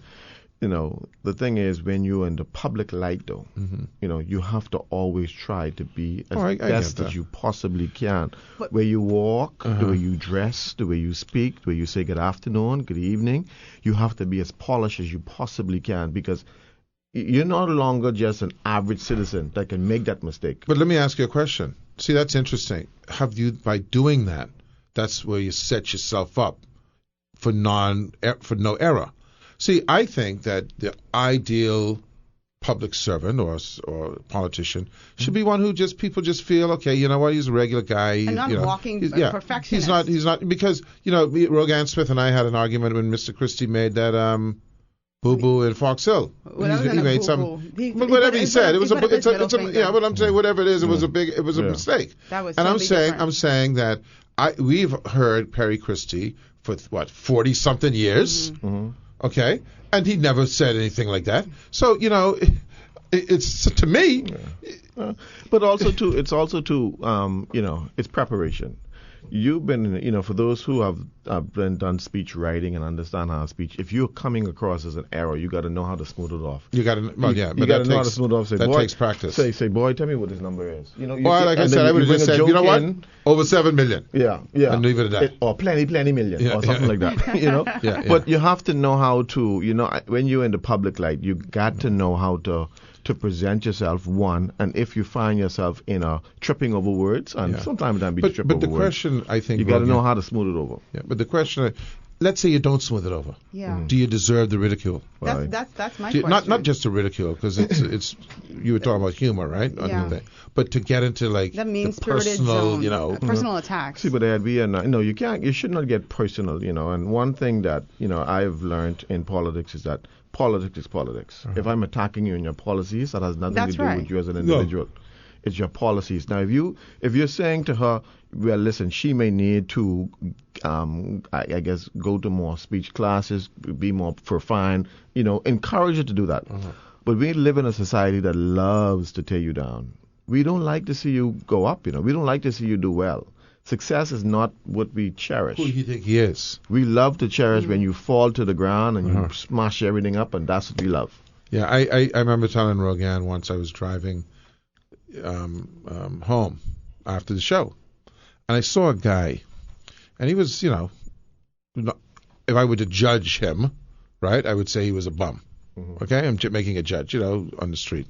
The thing is, when you're in the public light, though, you have to always try to be as I get best that. as you possibly can. But- Where you walk, the way you dress, the way you speak, the way you say good afternoon, good evening, you have to be as polished as you possibly can, because you're no longer just an average citizen that can make that mistake. But let me ask you a question. See, that's interesting. Have you, by doing that, that's where you set yourself up for no error. See, I think that the ideal public servant or politician should be one who people just feel, okay, you know what, he's a regular guy. And not walking perfectionist. He's not, because, Rogan Smith and I had an argument when Mr. Christie made that boo-boo in Fox Hill. Well, that wasn't a made boo-boo. but whatever he said, it was he put up his middle finger. yeah, but I'm saying whatever it is, it was a mistake. That was and I'm totally different. saying that we've heard Perry Christie for 40-something years. Okay, and he never said anything like that. So It's to me. But also too, it's it's preparation. You've been, for those who have been done speech writing and understand how to speech, if you're coming across as an error, you got to know how to smooth it off. You got to, but you got to know how to smooth it off. Say, that boy, takes practice. Say, boy, tell me what this number is. Well, like I said, I would have just said, you know what, over 7 million. Yeah. And leave it at that. Or plenty million, or something like that. Yeah. But you have to know how to, when you're in the public light, you got to know how to present yourself, one, and if you find yourself in a tripping over words, and sometimes that be tripping over words. But the question, I think, you got to know how to smooth it over. Yeah, but the question, let's say you don't smooth it over. Yeah. Do you deserve the ridicule? That's my question. Not just the ridicule, because it's you were talking about humor, right? Yeah. But to get into like the personal, zone, personal attacks. See, but you should not get personal, And one thing that I've learned in politics is that politics is politics. If I'm attacking you in your policies, that has nothing to do with you as an individual. No. It's your policies. Now, if you're saying to her, well, listen, she may need to, I guess, go to more speech classes, be more profound, encourage her to do that. But we live in a society that loves to tear you down. We don't like to see you go up. We don't like to see you do well. Success is not what we cherish. Who do you think he is? We love to cherish when you fall to the ground and you smash everything up, and that's what we love. Yeah, I remember telling Rogan once I was driving home after the show, and I saw a guy, and he was, if I were to judge him, right, I would say he was a bum. Okay, I'm making a judge, on the street.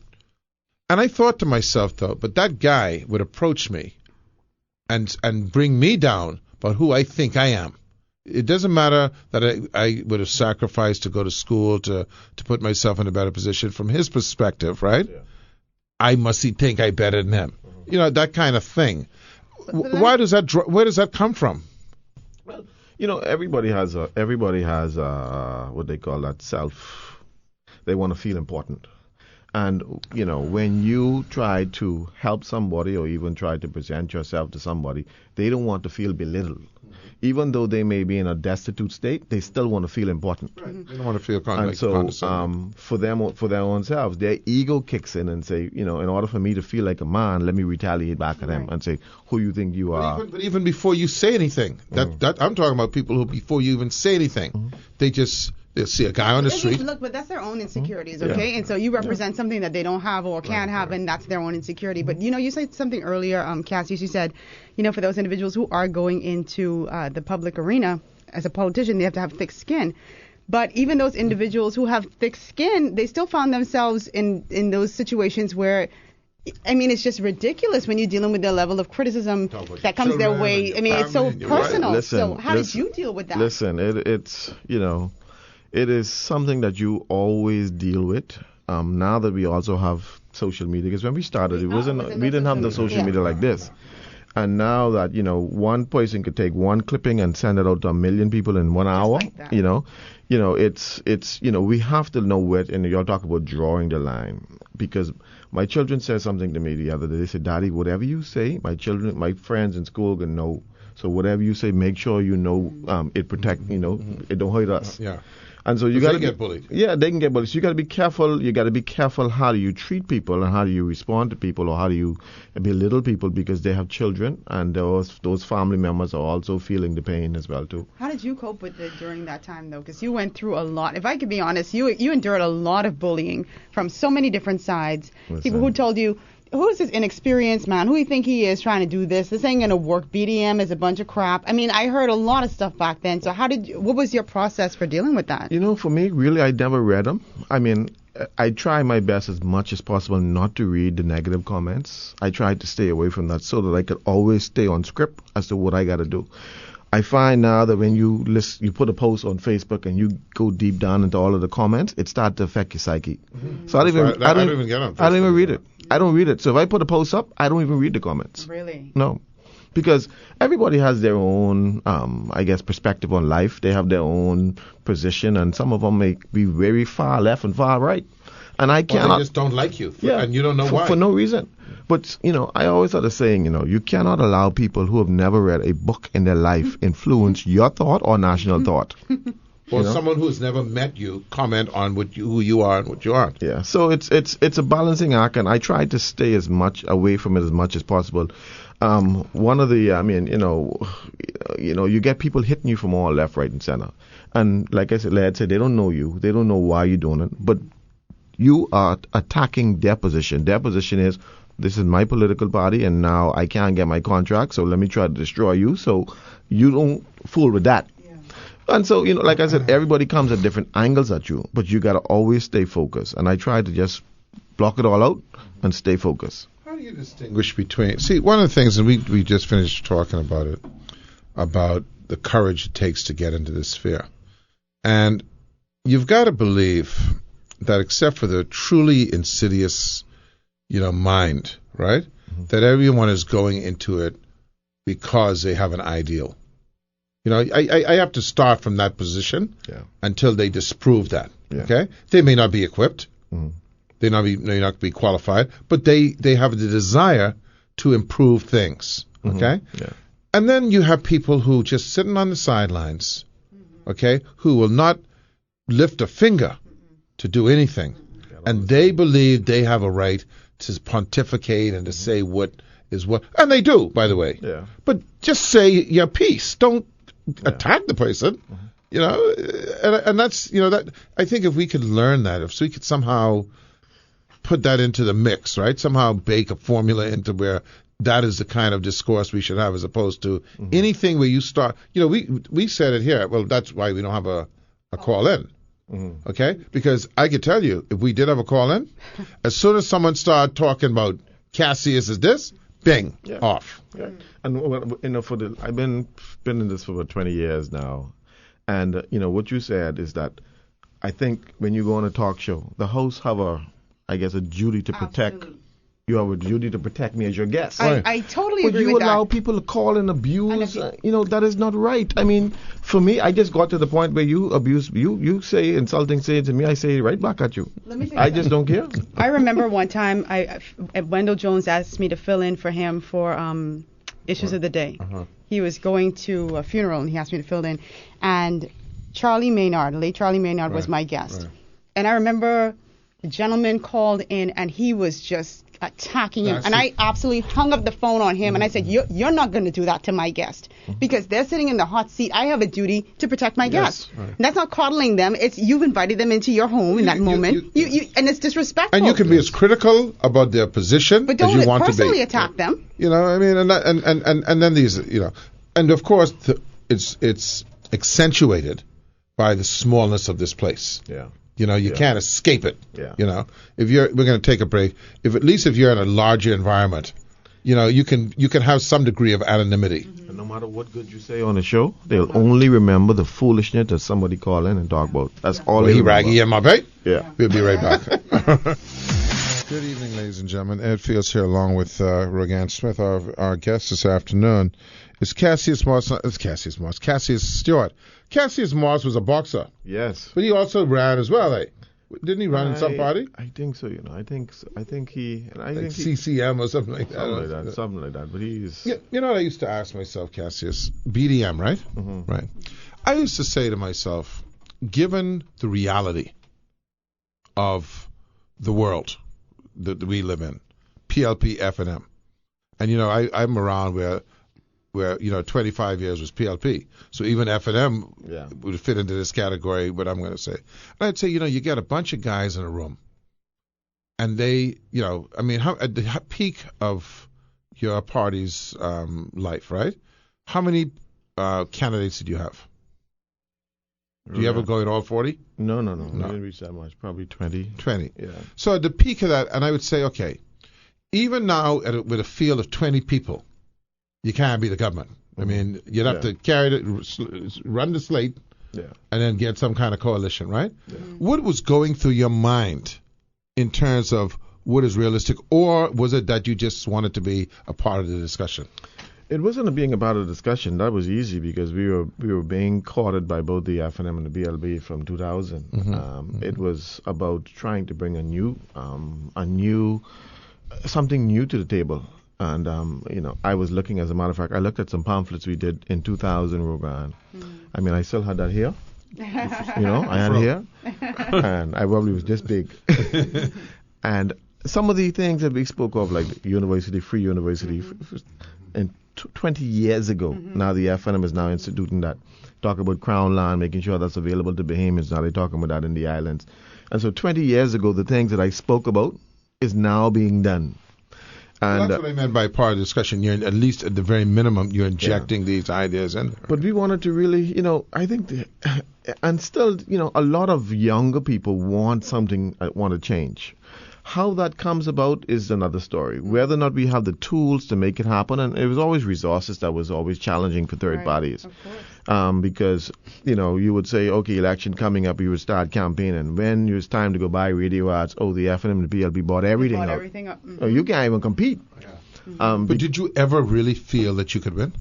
And I thought to myself, though, but that guy would approach me and bring me down about who I think I am. It doesn't matter that I would have sacrificed to go to school to put myself in a better position. From his perspective, right? Yeah. I must think I better than him. That kind of thing. Where does that come from? Well, everybody has what they call that self. They want to feel important. And, when you try to help somebody or even try to present yourself to somebody, they don't want to feel belittled. Even though they may be in a destitute state, they still want to feel important. Right. They don't want to feel condescending. And so, for their own selves, their ego kicks in and say, in order for me to feel like a man, let me retaliate back at them and say, who you think you are. But even before you say anything, that I'm talking about people who, before you even say anything, they'll see a guy on the street. Look, but that's their own insecurities, okay? Yeah. And so you represent something that they don't have or can't have, and that's their own insecurity. But, you said something earlier, Cassie. You said, for those individuals who are going into the public arena as a politician, they have to have thick skin. But even those individuals who have thick skin, they still found themselves in those situations where, it's just ridiculous when you're dealing with the level of criticism that comes their way. It's so personal. Right. Listen, so how did you deal with that? Listen, it's, it is something that you always deal with. Now that we also have social media, because when we started, we didn't have the social media like this. And now that, one person could take one clipping and send it out to 1 million people in 1 hour, like that. It's we have to know where, and you're talking about drawing the line. Because my children said something to me the other day. They said, Daddy, whatever you say, my friends in school can know. So whatever you say, make sure it protect, it don't hurt us. Yeah. And so you got to get bullied. Yeah, they can get bullied. So you got to be careful. You got to be careful how do you treat people and how do you respond to people or how do you belittle people because they have children and those family members are also feeling the pain as well too. How did you cope with it during that time though? Because you went through a lot. If I could be honest, you endured a lot of bullying from so many different sides. Listen. People who told you, who's this inexperienced man? Who do you think he is trying to do this? This ain't going to work. BDM is a bunch of crap. I heard a lot of stuff back then. So what was your process for dealing with that? For me, really, I never read them. I try my best as much as possible not to read the negative comments. I try to stay away from that so that I could always stay on script as to what I got to do. I find now that when you put a post on Facebook and you go deep down into all of the comments, it starts to affect your psyche. Mm-hmm. So I don't even get on Facebook. I don't even read it. I don't read it. So if I put a post up, I don't even read the comments. Really? No. Because everybody has their own, perspective on life. They have their own position, and some of them may be very far left and far right. And I cannot. They just don't like you, and you don't know why. For no reason. But, I always had a saying, you cannot allow people who have never read a book in their life influence your thought or national thought. or someone who's never met you comment on who you are and what you aren't. Yeah. So it's a balancing act, and I try to stay as much away from it as much as possible. One of the, you get people hitting you from all left, right, and center. And like I said, they don't know you. They don't know why you're doing it. But you are attacking their position. Their position is, this is my political party, and now I can't get my contract, so let me try to destroy you. So you don't fool with that. Yeah. And so, like I said, everybody comes at different angles at you, but you got to always stay focused. And I try to just block it all out and stay focused. How do you distinguish between... See, one of the things, and we just finished talking about it, about the courage it takes to get into this sphere. And you've got to believe that except for the truly insidious, mind, right, that everyone is going into it because they have an ideal. I have to start from that position until they disprove that, okay? They may not be equipped. They may not be qualified, but they have the desire to improve things, okay? Yeah. And then you have people who just sitting on the sidelines, okay, who will not lift a finger to do anything. And they believe they have a right to pontificate and to say what is what. And they do, by the way. Yeah. But just say your piece. Don't attack the person. And that's, that I think if we could learn that, if we could somehow put that into the mix, right? Somehow bake a formula into where that is the kind of discourse we should have, as opposed to anything where you start. We said it here. Well, that's why we don't have a call in. Okay? Because I could tell you, if we did have a call in, as soon as someone started talking about Cassius is this, bing, off. Yeah. And I've been in this for about 20 years now, and what you said is that I think when you go on a talk show, the hosts have a duty to protect. Absolutely. You have a duty to protect me as your guest. I totally agree with that. But you allow people to call and abuse. That is not right. I mean, for me, I just got to the point where you abuse, you say insulting things to me, I say right back at you. I just don't care. I remember one time Wendell Jones asked me to fill in for him for Issues of the Day. He was going to a funeral and he asked me to fill in. And Charlie Maynard, late Charlie Maynard, was my guest. Right. And I remember the gentleman called in and he was just attacking him. And I absolutely hung up the phone on him and I said, you're not going to do that to my guest because they're sitting in the hot seat. I have a duty to protect my guest. Right. That's not coddling them. It's you've invited them into your home in that moment. And it's disrespectful. And you can be as critical about their position but as you want to be. But don't personally attack them. And then these, and of course it's accentuated by the smallness of this place. Yeah. You can't escape it. Yeah. We're going to take a break. At least if you're in a larger environment, you can have some degree of anonymity. And no matter what good you say on the show, they'll only remember the foolishness that somebody call in and talk about. That's all they remember. Raggy in my bait? Yeah. We'll be right back. Good evening, ladies and gentlemen. Ed Fields here along with Rogan Smith. Our guest this afternoon is Cassius Moss. Cassius Stewart. Cassius Moss was a boxer. Yes. But he also ran as well, eh? Didn't he run in some party? I think so, I think he... I think CCM or something like that. Something like that, but he's... What I used to ask myself, Cassius? BDM, right? Right. I used to say to myself, given the reality of the world that we live in, PLP, F&M, and I'm around where 25 years was PLP. So even F&M would fit into this category, what I'm going to say. And I'd say, you get a bunch of guys in a room, and they, at the peak of your party's life, right? How many candidates did you have? Do you ever go in all 40? No. We didn't reach that much. Probably 20. 20. Yeah. So at the peak of that, and I would say, okay, even now with a field of 20 people, you can't be the government. I mean, you'd have to run the slate, and then get some kind of coalition, right? Yeah. What was going through your mind in terms of what is realistic, or was it that you just wanted to be a part of the discussion? It wasn't being a part of the discussion. That was easy because we were being courted by both the F&M and the BLB from 2000. It was about trying to bring something new to the table. And, I was looking, as a matter of fact, I looked at some pamphlets we did in 2000, Rogan. I mean, I still had that here. I had hair, and I probably was this big. And some of the things that we spoke of, like university, free university, and 20 years ago, now the FNM is now instituting that. Talk about Crown land, making sure that's available to Bahamians. Now they're talking about that in the islands. And so 20 years ago, the things that I spoke about is now being done. And well, that's what I meant by part of the discussion. You're at least at the very minimum, you're injecting these ideas in there. But we wanted to really, I think, and still, a lot of younger people want something, want to change. How that comes about is another story. Whether or not we have the tools to make it happen, and it was always resources that was always challenging for third parties. Of course. Because, you would say, okay, election coming up, you would start campaigning. When it was time to go buy radio ads, the FNM and the PLP bought everything up. Mm-hmm. You can't even compete. Yeah. But did you ever really feel that you could win?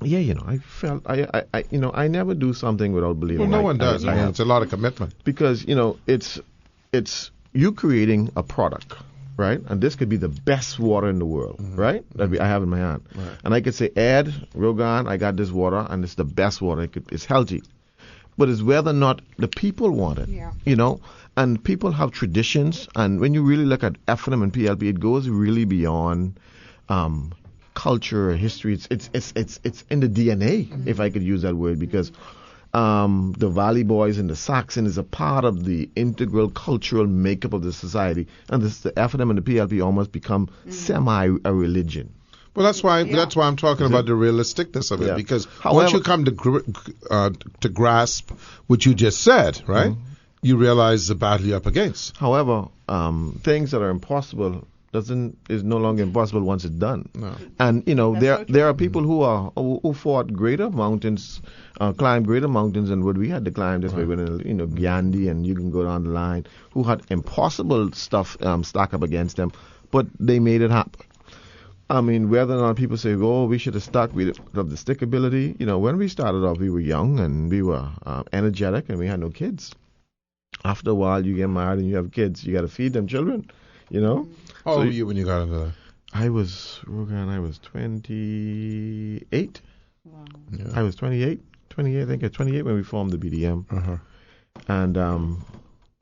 Yeah, I felt, I never do something without believing. Well, no one does. I mean, it's a lot of commitment. Because, it's you creating a product, right? And this could be the best water in the world, right? That I have in my hand. Right. And I could say, Ed, Rogan, I got this water, and it's the best water. It's healthy. But it's whether or not the people want it, And people have traditions. And when you really look at FNM and PLP, it goes really beyond culture, history. It's in the DNA, if I could use that word, because the Valley Boys and the Saxon is a part of the integral cultural makeup of the society, and the FNM and the PLP almost become semi a religion. Well, that's why I'm talking about the realisticness of it, because once you come to grasp what you just said, right, you realize the battle you're up against. However, things that are impossible is no longer impossible once it's done. No. And there are people who fought greater mountains, climbed greater mountains than what we had to climb this way. Gandhi, and you can go down the line, who had impossible stuff stack up against them, but they made it happen. I mean, whether or not people say, we should have stuck, we have the stickability. When we started off, we were young and we were energetic and we had no kids. After a while, you get married and you have kids. You got to feed them children. How old were you when you got into that? I was 28. Wow. Yeah. I was 28. I think I was 28 when we formed the BDM. And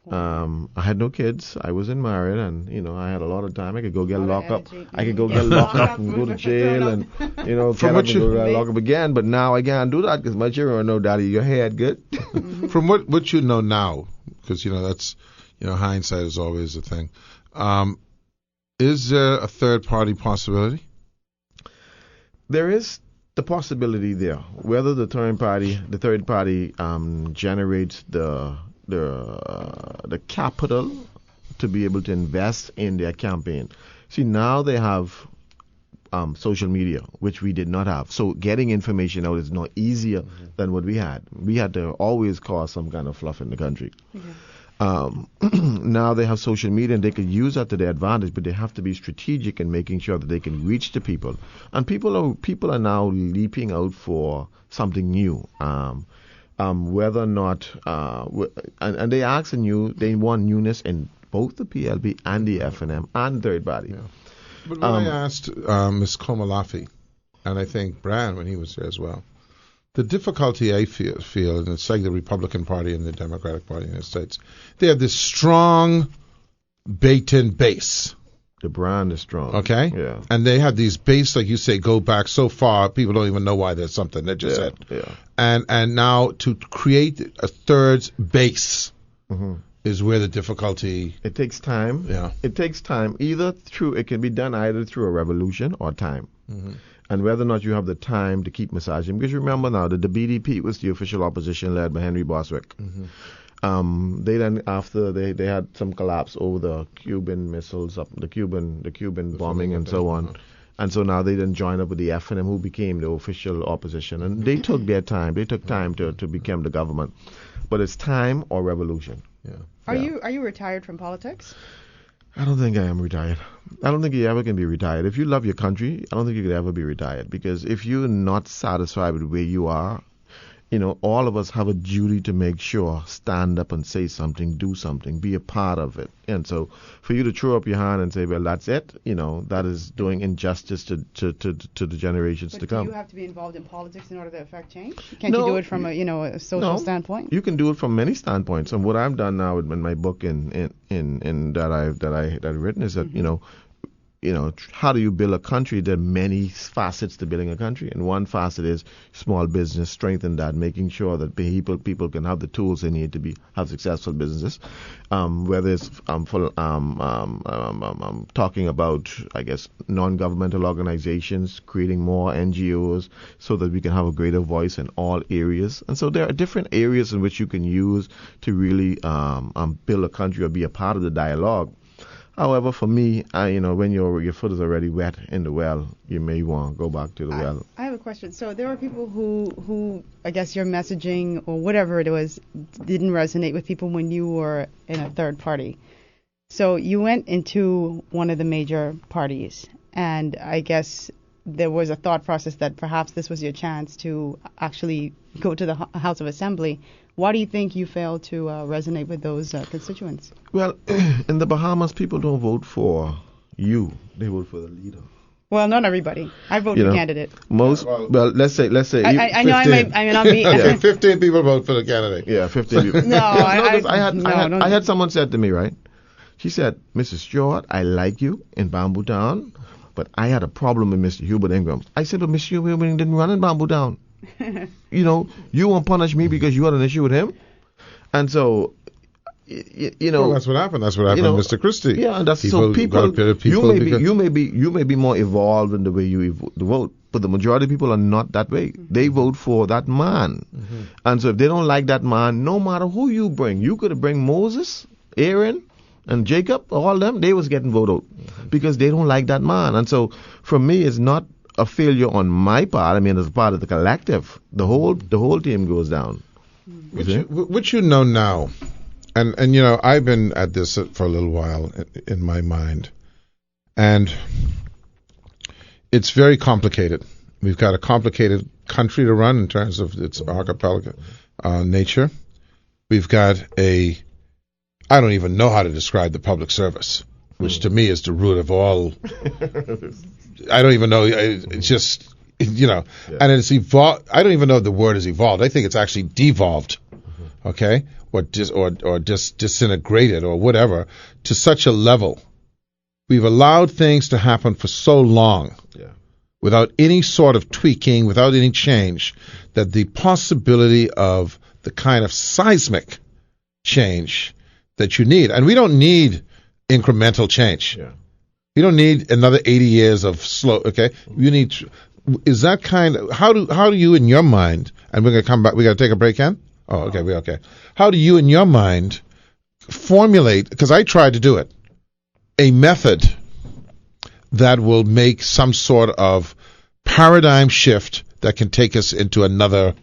I had no kids. I wasn't married, and I had a lot of time. I could go get locked up. I could go get locked up and go to jail, and go lock up again. But now I can't do that because my children know, Daddy, your head good. From what you know now, because that's hindsight is always a thing. Is there a third-party possibility? There is the possibility there. Whether the third party generates the capital to be able to invest in their campaign. See, now they have social media, which we did not have. So getting information out is not easier than what we had. We had to always cause some kind of fluff in the country. Now they have social media and they can use that to their advantage, but they have to be strategic in making sure that they can reach the people. And people are now leaping out for something new. Whether or not, and they they want newness in both the PLP and the FNM and third party. Yeah. But when I asked Ms. Komalafi, and I think Brian when he was there as well, the difficulty I feel, and it's like the Republican Party and the Democratic Party in the United States, they have this strong baked-in base. The brand is strong. Okay? Yeah. And they have these base, like you say, go back so far, people don't even know why there's something. They're just it. Yeah. And now to create a third base is where the difficulty... It takes time. Yeah. It takes time. It can be done either through a revolution or time. And whether or not you have the time to keep massaging. Because remember now that the BDP was the official opposition led by Henry Boswick. They then, after they had some collapse over the Cuban missiles, the Cuban bombing and so on. And so now they then joined up with the FNM, who became the official opposition. And they took their time. They took time to become the government. But it's time or revolution. Yeah. Are you retired from politics? I don't think I am retired. I don't think you ever can be retired. If you love your country, I don't think you could ever be retired. Because if you're not satisfied with where you are, all of us have a duty to make sure, stand up and say something, do something, be a part of it. And so for you to throw up your hand and say, well, that's it, that is doing injustice to the generations to come. Do you have to be involved in politics in order to affect change? Can't you do it from a social standpoint? You can do it from many standpoints. And what I've done now in my book in that I've written is that, how do you build a country? There are many facets to building a country, and one facet is small business, strengthen that, making sure that people can have the tools they need to have successful businesses. Whether it's talking about, I guess, non-governmental organizations, creating more NGOs so that we can have a greater voice in all areas. And so there are different areas in which you can use to really build a country or be a part of the dialogue. However, for me, when your foot is already wet in the well, you may want to go back to the well. I have a question. So there are people who, I guess your messaging or whatever it was, didn't resonate with people when you were in a third party. So you went into one of the major parties, and I guess there was a thought process that perhaps this was your chance to actually go to the House of Assembly. Why do you think you failed to resonate with those constituents? Well, in the Bahamas, people don't vote for you; they vote for the leader. Well, not everybody. I vote for candidate. Most. Well, let's say. I know I may be. 15 people vote for the candidate. Yeah, 15 people. No, I had someone said to me, right? She said, "Mrs. Stewart, I like you in Bamboo Town, but I had a problem with Mr. Hubert Ingram." I said, "But Mr. Hubert Ingram didn't run in Bamboo Town. You won't punish me because you had an issue with him." And so, well, that's what happened. That's what happened with Mr. Christie. Yeah, and that's people. You may be more evolved in the way you vote, but the majority of people are not that way. Mm-hmm. They vote for that man, and so if they don't like that man, no matter who you bring, you could bring Moses, Aaron, and Jacob, all them, they was getting voted out because they don't like that man. And so, for me, it's not a failure on my part. I mean, as a part of the collective, the whole team goes down. Which you know now, and I've been at this for a little while in my mind, and it's very complicated. We've got a complicated country to run in terms of its archipelago nature. We've got I don't even know how to describe the public service, which to me is the root of all. I don't even know. It's just, and it's evolved. I don't even know if the word is evolved. I think it's actually devolved, okay, or just disintegrated or whatever to such a level. We've allowed things to happen for so long without any sort of tweaking, without any change, that the possibility of the kind of seismic change that you need, and we don't need incremental change. Yeah. You don't need another 80 years of slow. Okay, you need. Is that kind of how do you in your mind? And we're gonna come back. We gotta take a break, Ken. Oh, okay, we're okay. How do you in your mind formulate? Because I tried to do it, a method that will make some sort of paradigm shift that can take us into another,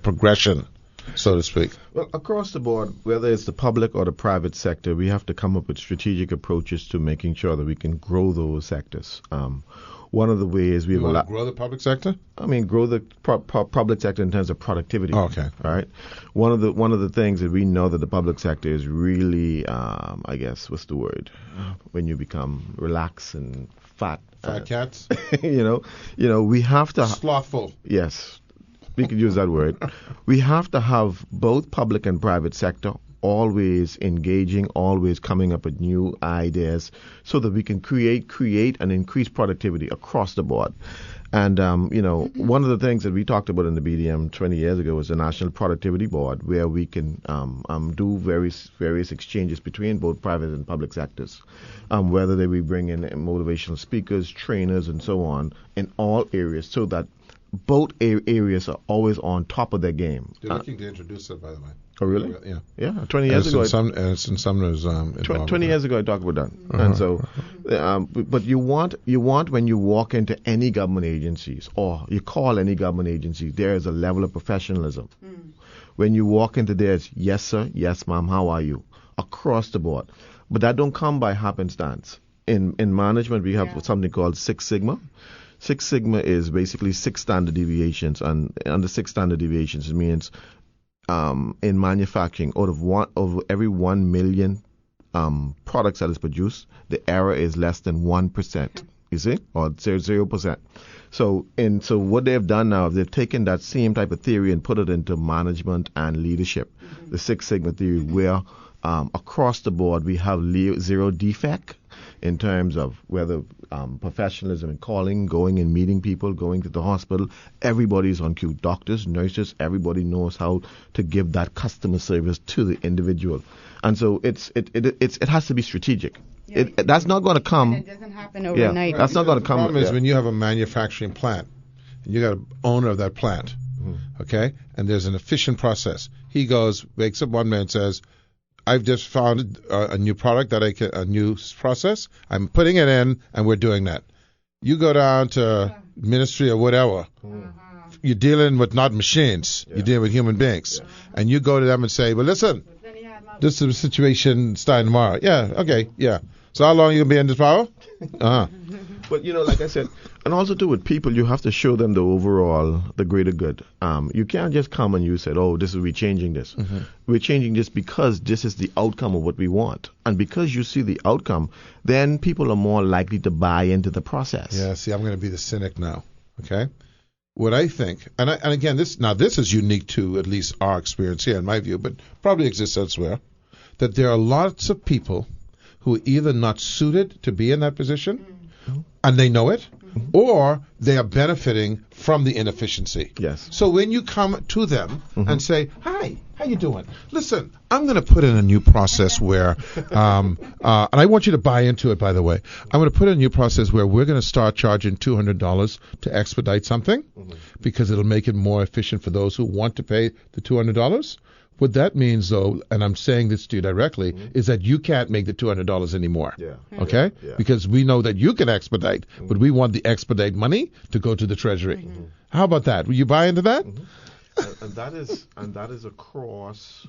progression, so to speak. Well, across the board, whether it's the public or the private sector, we have to come up with strategic approaches to making sure that we can grow those sectors. One of the ways we will grow the public sector. I mean, grow the public sector in terms of productivity. Oh, okay. All right. One of the things that we know that the public sector is Really, I guess, what's the word? When you become relaxed and fat. Fat cats. We have to. Slothful. Yes. We could use that word. We have to have both public and private sector always engaging, always coming up with new ideas so that we can create and increase productivity across the board. And, one of the things that we talked about in the BDM 20 years ago was the National Productivity Board, where we can do various exchanges between both private and public sectors, whether we bring in motivational speakers, trainers, and so on in all areas so that both areas are always on top of their game. They're looking to introduce it, by the way. Oh, really? Yeah. Yeah. 20 years ago. It's in Sumner's. 20 years ago, I talked about that. And so, but you want when you walk into any government agencies or you call any government agency, there is a level of professionalism. When you walk into there, it's yes, sir, yes, ma'am, how are you? Across the board. But that don't come by happenstance. In management, we have something called Six Sigma. Six Sigma is basically 6 standard deviations, and under 6 standard deviations, it means in manufacturing, out of every 1 million products that is produced, the error is less than 1%. You see, or 0%. So what they've done now, they've taken that same type of theory and put it into management and leadership. The Six Sigma theory, where across the board we have zero defect in terms of whether professionalism in calling, going and meeting people, going to the hospital. Everybody's on cue. Doctors, nurses, everybody knows how to give that customer service to the individual. And so it has to be strategic. Yeah, that's not going to come. It doesn't happen overnight. Yeah, that's not going to come. The problem is when you have a manufacturing plant, and you got an owner of that plant, okay, and there's an efficient process. He goes, wakes up one man and says, I've just found a new product a new process. I'm putting it in, and we're doing that. You go down to ministry or whatever. You're dealing with not machines. You're dealing with human beings. And you go to them and say, well, listen, this is the situation starting tomorrow. Yeah, okay, yeah. So how long are you going to be in this power? But, like I said, and also too with people, you have to show them the greater good. You can't just come and you said, we're changing this. We're changing this because this is the outcome of what we want. And because you see the outcome, then people are more likely to buy into the process. Yeah, see, I'm going to be the cynic now, okay? What I think, and again, this is unique to at least our experience here in my view, but probably exists elsewhere, that there are lots of people who are either not suited to be in that position, and they know it, or they are benefiting from the inefficiency. Yes. So when you come to them and say, hi, how you doing? Listen, I'm going to put in a new process where, and I want you to buy into it, by the way. I'm going to put in a new process where we're going to start charging $200 to expedite something because it'll make it more efficient for those who want to pay the $200. What that means, though, and I'm saying this to you directly, is that you can't make the $200 anymore. Yeah. Okay? Yeah. Because we know that you can expedite, but we want the expedite money to go to the Treasury. How about that? Will you buy into that? And that is across.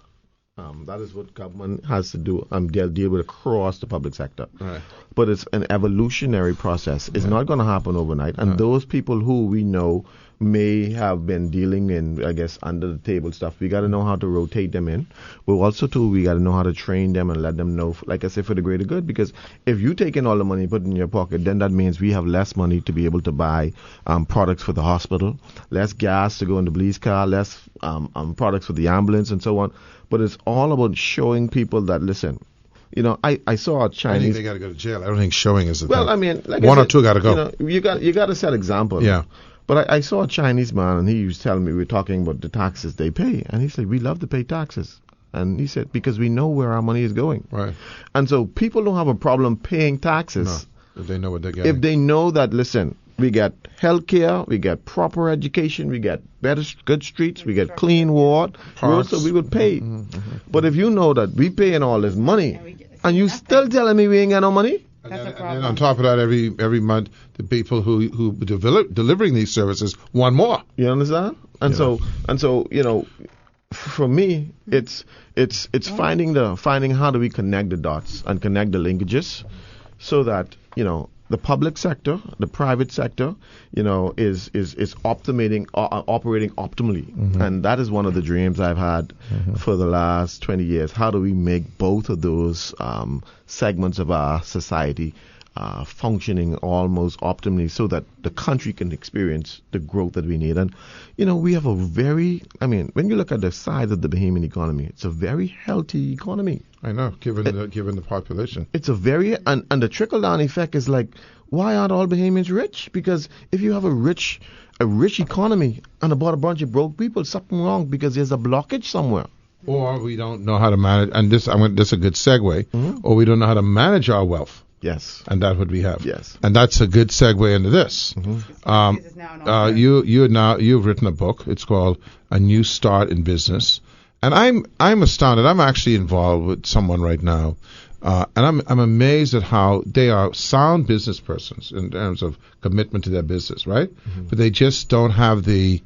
That is what government has to do. Deal with across the public sector. Right. But it's an evolutionary process. It's not going to happen overnight. And those people who we know may have been dealing in, I guess, under the table stuff, we got to know how to rotate them in. But also, too, we got to know how to train them and let them know, like I said, for the greater good. Because if you take in all the money and put it in your pocket, then that means we have less money to be able to buy products for the hospital, less gas to go in the police car, less products for the ambulance and so on. But it's all about showing people that, listen, I saw a Chinese. I think they got to go to jail. I don't think showing is the thing. Well, I mean, like one or two got to go. You got to set example. Yeah. But I saw a Chinese man, and he was telling me, we were talking about the taxes they pay, and he said, we love to pay taxes. And he said, because we know where our money is going. Right. And so people don't have a problem paying taxes. No, if they know what they're getting. If they know that, listen, we get health care, we get proper education, we get good streets, we get clean water, so we would pay. But if you know that we paying all this money, and you still telling me we ain't got no money? And then on top of that, every month, the people who delivering these services want more. You understand? And so for me, it's finding how do we connect the dots and connect the linkages, so that the public sector, the private sector, is operating optimally, and that is one of the dreams I've had for the last 20 years. How do we make both of those segments of our society functioning almost optimally, so that the country can experience the growth that we need? And we have when you look at the size of the Bahamian economy, it's a very healthy economy. I know, given the population. It's a very and the trickle down effect is like, why aren't all Bahamians rich? Because if you have a rich economy and about a bunch of broke people, something wrong, because there's a blockage somewhere. Or we don't know how to manage, and this is a good segue. Or we don't know how to manage our wealth. Yes. And that's what we have. Yes. And that's a good segue into this. You've written a book. It's called A New Start in Business. And I'm astounded. I'm actually involved with someone right now, and I'm amazed at how they are sound business persons in terms of commitment to their business, right? But they just don't have the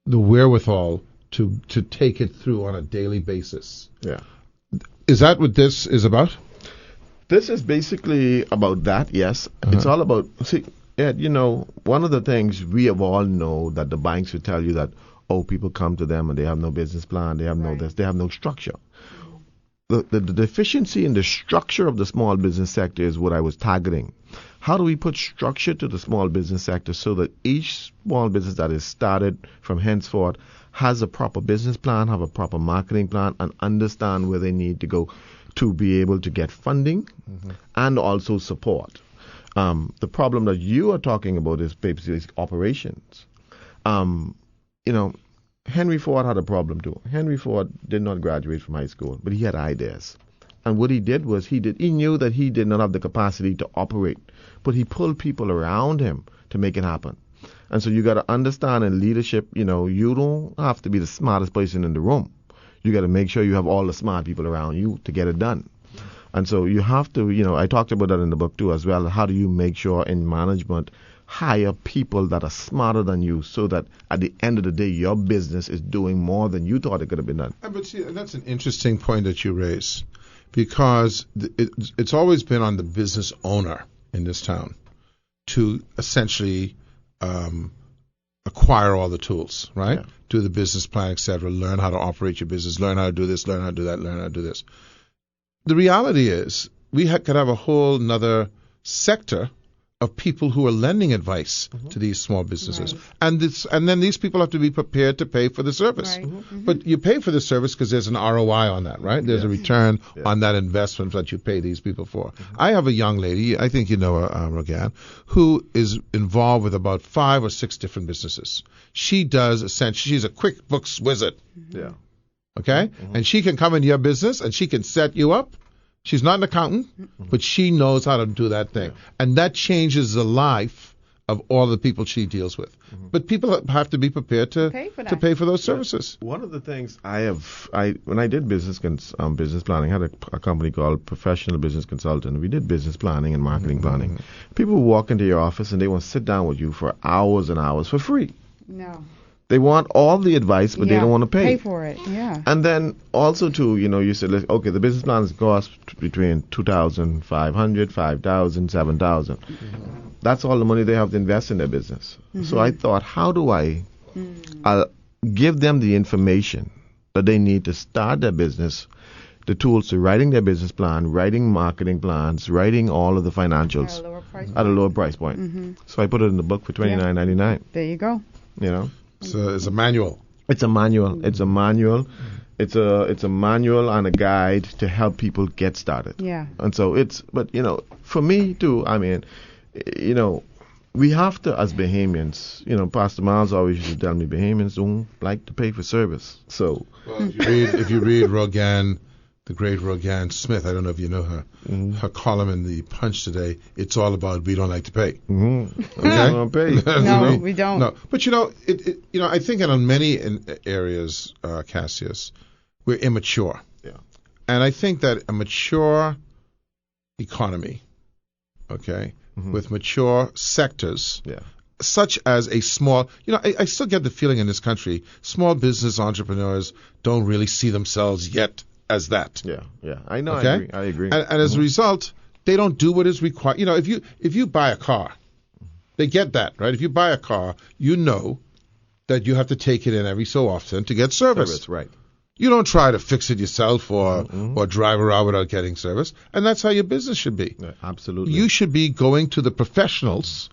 wherewithal to take it through on a daily basis. Yeah. Is that what this is about? This is basically about that. Yes. It's all about. See, Ed, one of the things we have all know that the banks will tell you that, people come to them and they have no business plan, they have no this, they have no structure. The deficiency in the structure of the small business sector is what I was targeting. How do we put structure to the small business sector so that each small business that is started from henceforth has a proper business plan, have a proper marketing plan, and understand where they need to go to be able to get funding and also support. The problem that you are talking about is basically operations. Henry Ford had a problem too. Henry Ford did not graduate from high school, but he had ideas. And what he did was he knew that he did not have the capacity to operate, but he pulled people around him to make it happen. And so you got to understand in leadership, you don't have to be the smartest person in the room. You got to make sure you have all the smart people around you to get it done. And so you have to, I talked about that in the book too as well. How do you make sure in management hire people that are smarter than you so that at the end of the day your business is doing more than you thought it could have been done? But see, that's an interesting point that you raise, because it's always been on the business owner in this town to essentially acquire all the tools, right? Yeah. Do the business plan, etc. Learn how to operate your business. Learn how to do this. Learn how to do that. Learn how to do this. The reality is we could have a whole nother sector of people who are lending advice to these small businesses. Right. And then these people have to be prepared to pay for the service. Right. But you pay for the service because there's an ROI on that, right? There's a return on that investment that you pay these people for. I have a young lady, I think you know her, Rogan, who is involved with about 5 or 6 different businesses. She does essentially, she's a QuickBooks wizard. Yeah. Okay? And she can come into your business and she can set you up. She's not an accountant, but she knows how to do that thing. Yeah. And that changes the life of all the people she deals with. But people have to be prepared to pay for those services. One of the things when I did business planning, I had a company called Professional Business Consultant. We did business planning and marketing planning. People walk into your office and they want to sit down with you for hours and hours for free. No. They want all the advice, but they don't want to pay. Pay for it, yeah. And then also, too, you said, okay, the business plans cost between $2,500, $5,000, $7,000. That's all the money they have to invest in their business. So I thought, how do I give them the information that they need to start their business, the tools to writing their business plan, writing marketing plans, writing all of the financials at a lower price point. So I put it in the book for $29.99. There you go. So it's a manual. It's a manual. It's a manual. It's a manual and a guide to help people get started. Yeah. And so but for me too, I mean, we have to, as Bahamians, Pastor Miles always used to tell me Bahamians don't like to pay for service. So if you read Rogan, the great Rogan Smith, I don't know if you know her, her column in the Punch today, it's all about we don't like to pay. Okay? We don't pay. No, we don't. No, but I think in many areas, Cassius, we're immature. Yeah. And I think that a mature economy, with mature sectors, such as a small, I still get the feeling in this country, small business entrepreneurs don't really see themselves yet as that. Yeah. I know. Okay? I agree. And as a result, they don't do what is required. If you buy a car, they get that, right? If you buy a car, you know that you have to take it in every so often to get service. Right. You don't try to fix it yourself or drive around without getting service. And that's how your business should be. Yeah, absolutely. You should be going to the professionals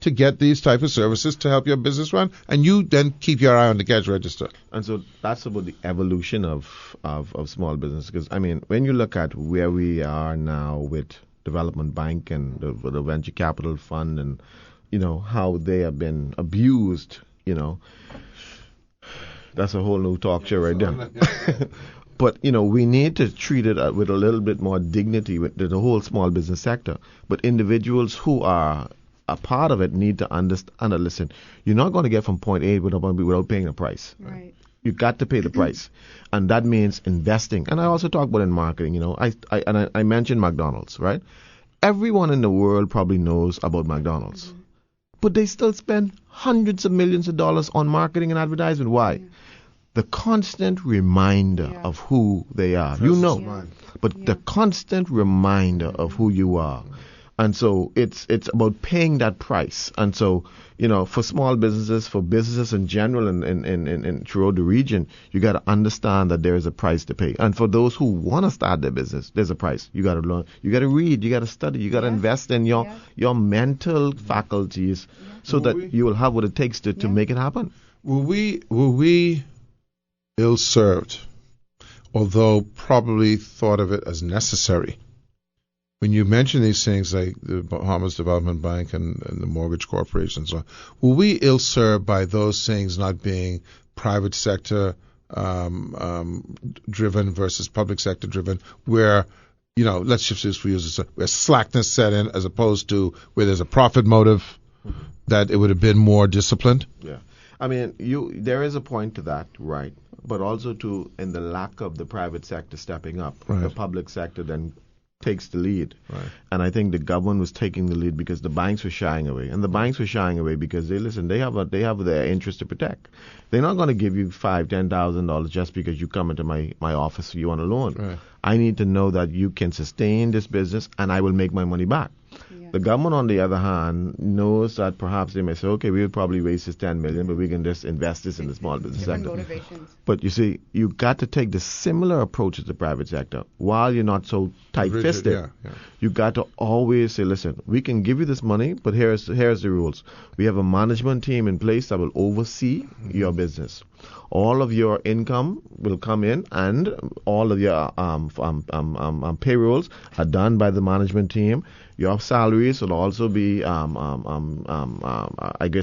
to get these type of services to help your business run, and you then keep your eye on the cash register. And so that's about the evolution of small business. Because, I mean, when you look at where we are now with Development Bank and the venture capital fund and, how they have been abused, that's a whole new talk show right there. But, we need to treat it with a little bit more dignity with the whole small business sector. But individuals who are a part of it need to understand and listen. You're not going to get from point A without paying a price. Right. You got to pay the price, and that means investing. And I also talk about in marketing. I mentioned McDonald's, right? Everyone in the world probably knows about McDonald's, but they still spend hundreds of millions of dollars on marketing and advertising. Why? Yeah. The constant reminder of who they are. But the constant reminder of who you are. And so it's about paying that price. And so, for small businesses, for businesses in general and throughout the region, you got to understand that there is a price to pay. And for those who want to start their business, there's a price. You got to learn, you got to read, you got to study, you got to invest in your mental faculties so that you will have what it takes to make it happen. Were we ill-served, although probably thought of it as necessary? When you mention these things like the Bahamas Development Bank and the mortgage corporation and so on, were we ill-served by those things not being private sector driven versus public sector driven, where, let's just use where slackness set in as opposed to where there's a profit motive, that it would have been more disciplined? Yeah. I mean, there is a point to that, right? But also in the lack of the private sector stepping up, the public sector then takes the lead. Right. And I think the government was taking the lead because the banks were shying away. And the banks were shying away because they have their interest to protect. They're not going to give you $5,000-$10,000 just because you come into my office you want a loan. Right. I need to know that you can sustain this business and I will make my money back. Yeah. The government, on the other hand, knows that perhaps they may say, okay, we'll probably raise this $10 million, but we can just invest this in the small business sector. Motivations. But you see, you got to take the similar approach to the private sector. While you're not so tight-fisted, you got to always say, listen, we can give you this money, but here's the rules. We have a management team in place that will oversee your business. All of your income will come in, and all of your payrolls are done by the management team. Your salaries will also be,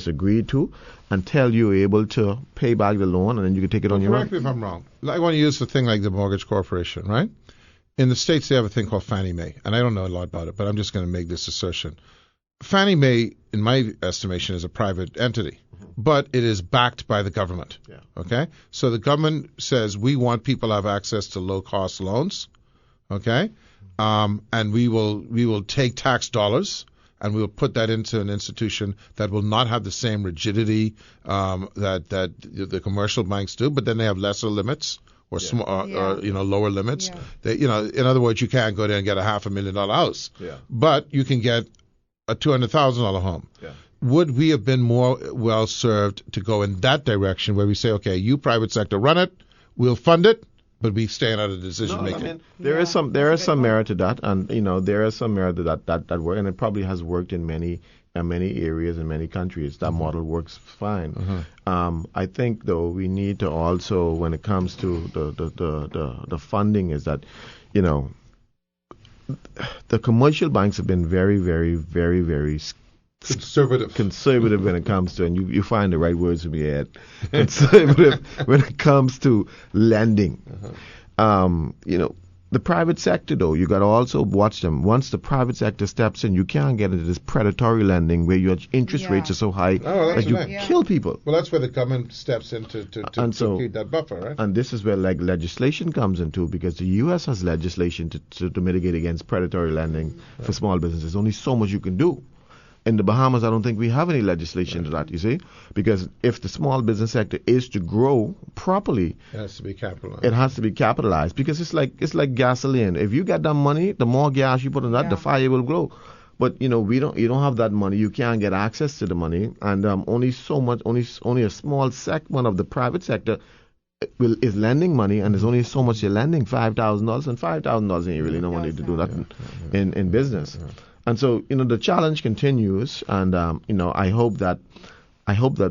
agreed to until you're able to pay back the loan, and then you can take it on your own. Correct me if I'm wrong. I want to use the thing like the mortgage corporation, right? In the States, they have a thing called Fannie Mae, and I don't know a lot about it, but I'm just going to make this assertion. Fannie Mae, in my estimation, is a private entity, but it is backed by the government. Yeah. Okay? So the government says we want people to have access to low-cost loans, okay? And we will take tax dollars and we will put that into an institution that will not have the same rigidity that the commercial banks do, but then they have lesser limits or lower limits. Yeah. They, in other words, you can't go there and get a $500,000 house, but you can get a $200,000 home. Yeah. Would we have been more well served to go in that direction, where we say, okay, you private sector run it, we'll fund it, but we staying out of the decision making? I mean, there is some merit to that, and there is some merit to that work, and it probably has worked in many areas in many countries. That model works fine. I think though we need to also, when it comes to the funding, is that the commercial banks have been very, very, very, very conservative when it comes to, and you find the right words to be at, conservative when it comes to lending. The private sector, though, you got to also watch them. Once the private sector steps in, you can't get into this predatory lending where your interest rates are so high that you kill people. Well, that's where the government steps in to keep that buffer, right? And this is where legislation comes into, because the U.S. has legislation to mitigate against predatory lending for small businesses. There's only so much you can do. In the Bahamas, I don't think we have any legislation to that, you see, because if the small business sector is to grow properly, it has to be capitalized. It has to be capitalized, because it's like gasoline. If you get that money, the more gas you put on that, the fire will grow. But you don't have that money. You can't get access to the money, and only a small segment of the private sector is lending money, and there's only so much you're lending, $5,000, and $5,000 ain't really no money to do that in business. Yeah. And so, the challenge continues, and I hope that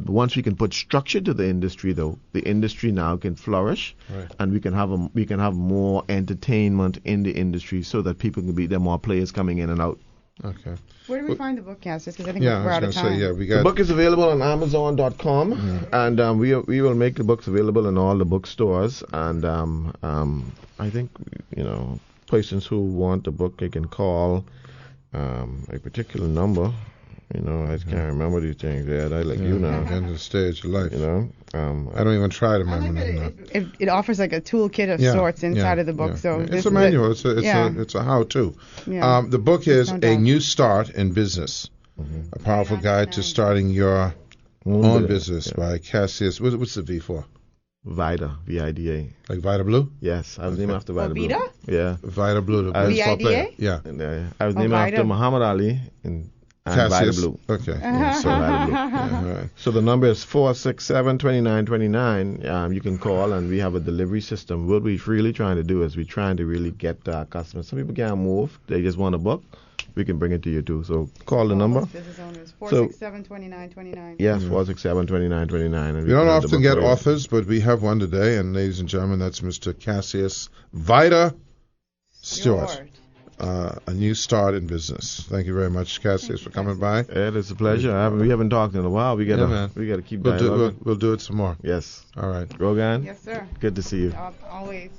once we can put structure to the industry, though, the industry now can flourish, and we can have more entertainment in the industry, so that people can there are more players coming in and out. Okay. Where do we find the book, Cassius? Because I think we're out of time. The book is available on Amazon.com, and we will make the books available in all the bookstores. And I think persons who want the book, they can call a particular number. I can't remember these things. I like you now. End of the stage of life. I don't even try to remember them. It offers like a toolkit of sorts inside of the book. So it's a manual. It's a how-to. Yeah. The book is A New Start in Business, a powerful guide to starting your own business by Cassius. What's the V for? Vida, V-I-D-A. Like Vita Blue? Yes, I was named after Vida Blue. Vida? Yeah. Vita Blue, the VIDA? baseball player. Yeah. And, I was named after Vida. Muhammad Ali and Vida Cassius. Blue. Okay. Yeah, so Vida Blue. Yeah, all right. So the number is 467-2929. You can call, and we have a delivery system. What we're really trying to do is we're trying to really get customers. Some people can't move. They just want a book. We can bring it to you, too. So call the number. Business owners, 467-2929. Yes, 467-2929. We don't often get authors, but we have one today. And ladies and gentlemen, that's Mr. Cassius Vida Stewart. A new start in business. Thank you very much, Cassius, for coming by. It is a pleasure. We haven't talked in a while. We gotta keep We'll do it some more. Yes. All right. Rogan? Yes, sir. Good to see you. Always.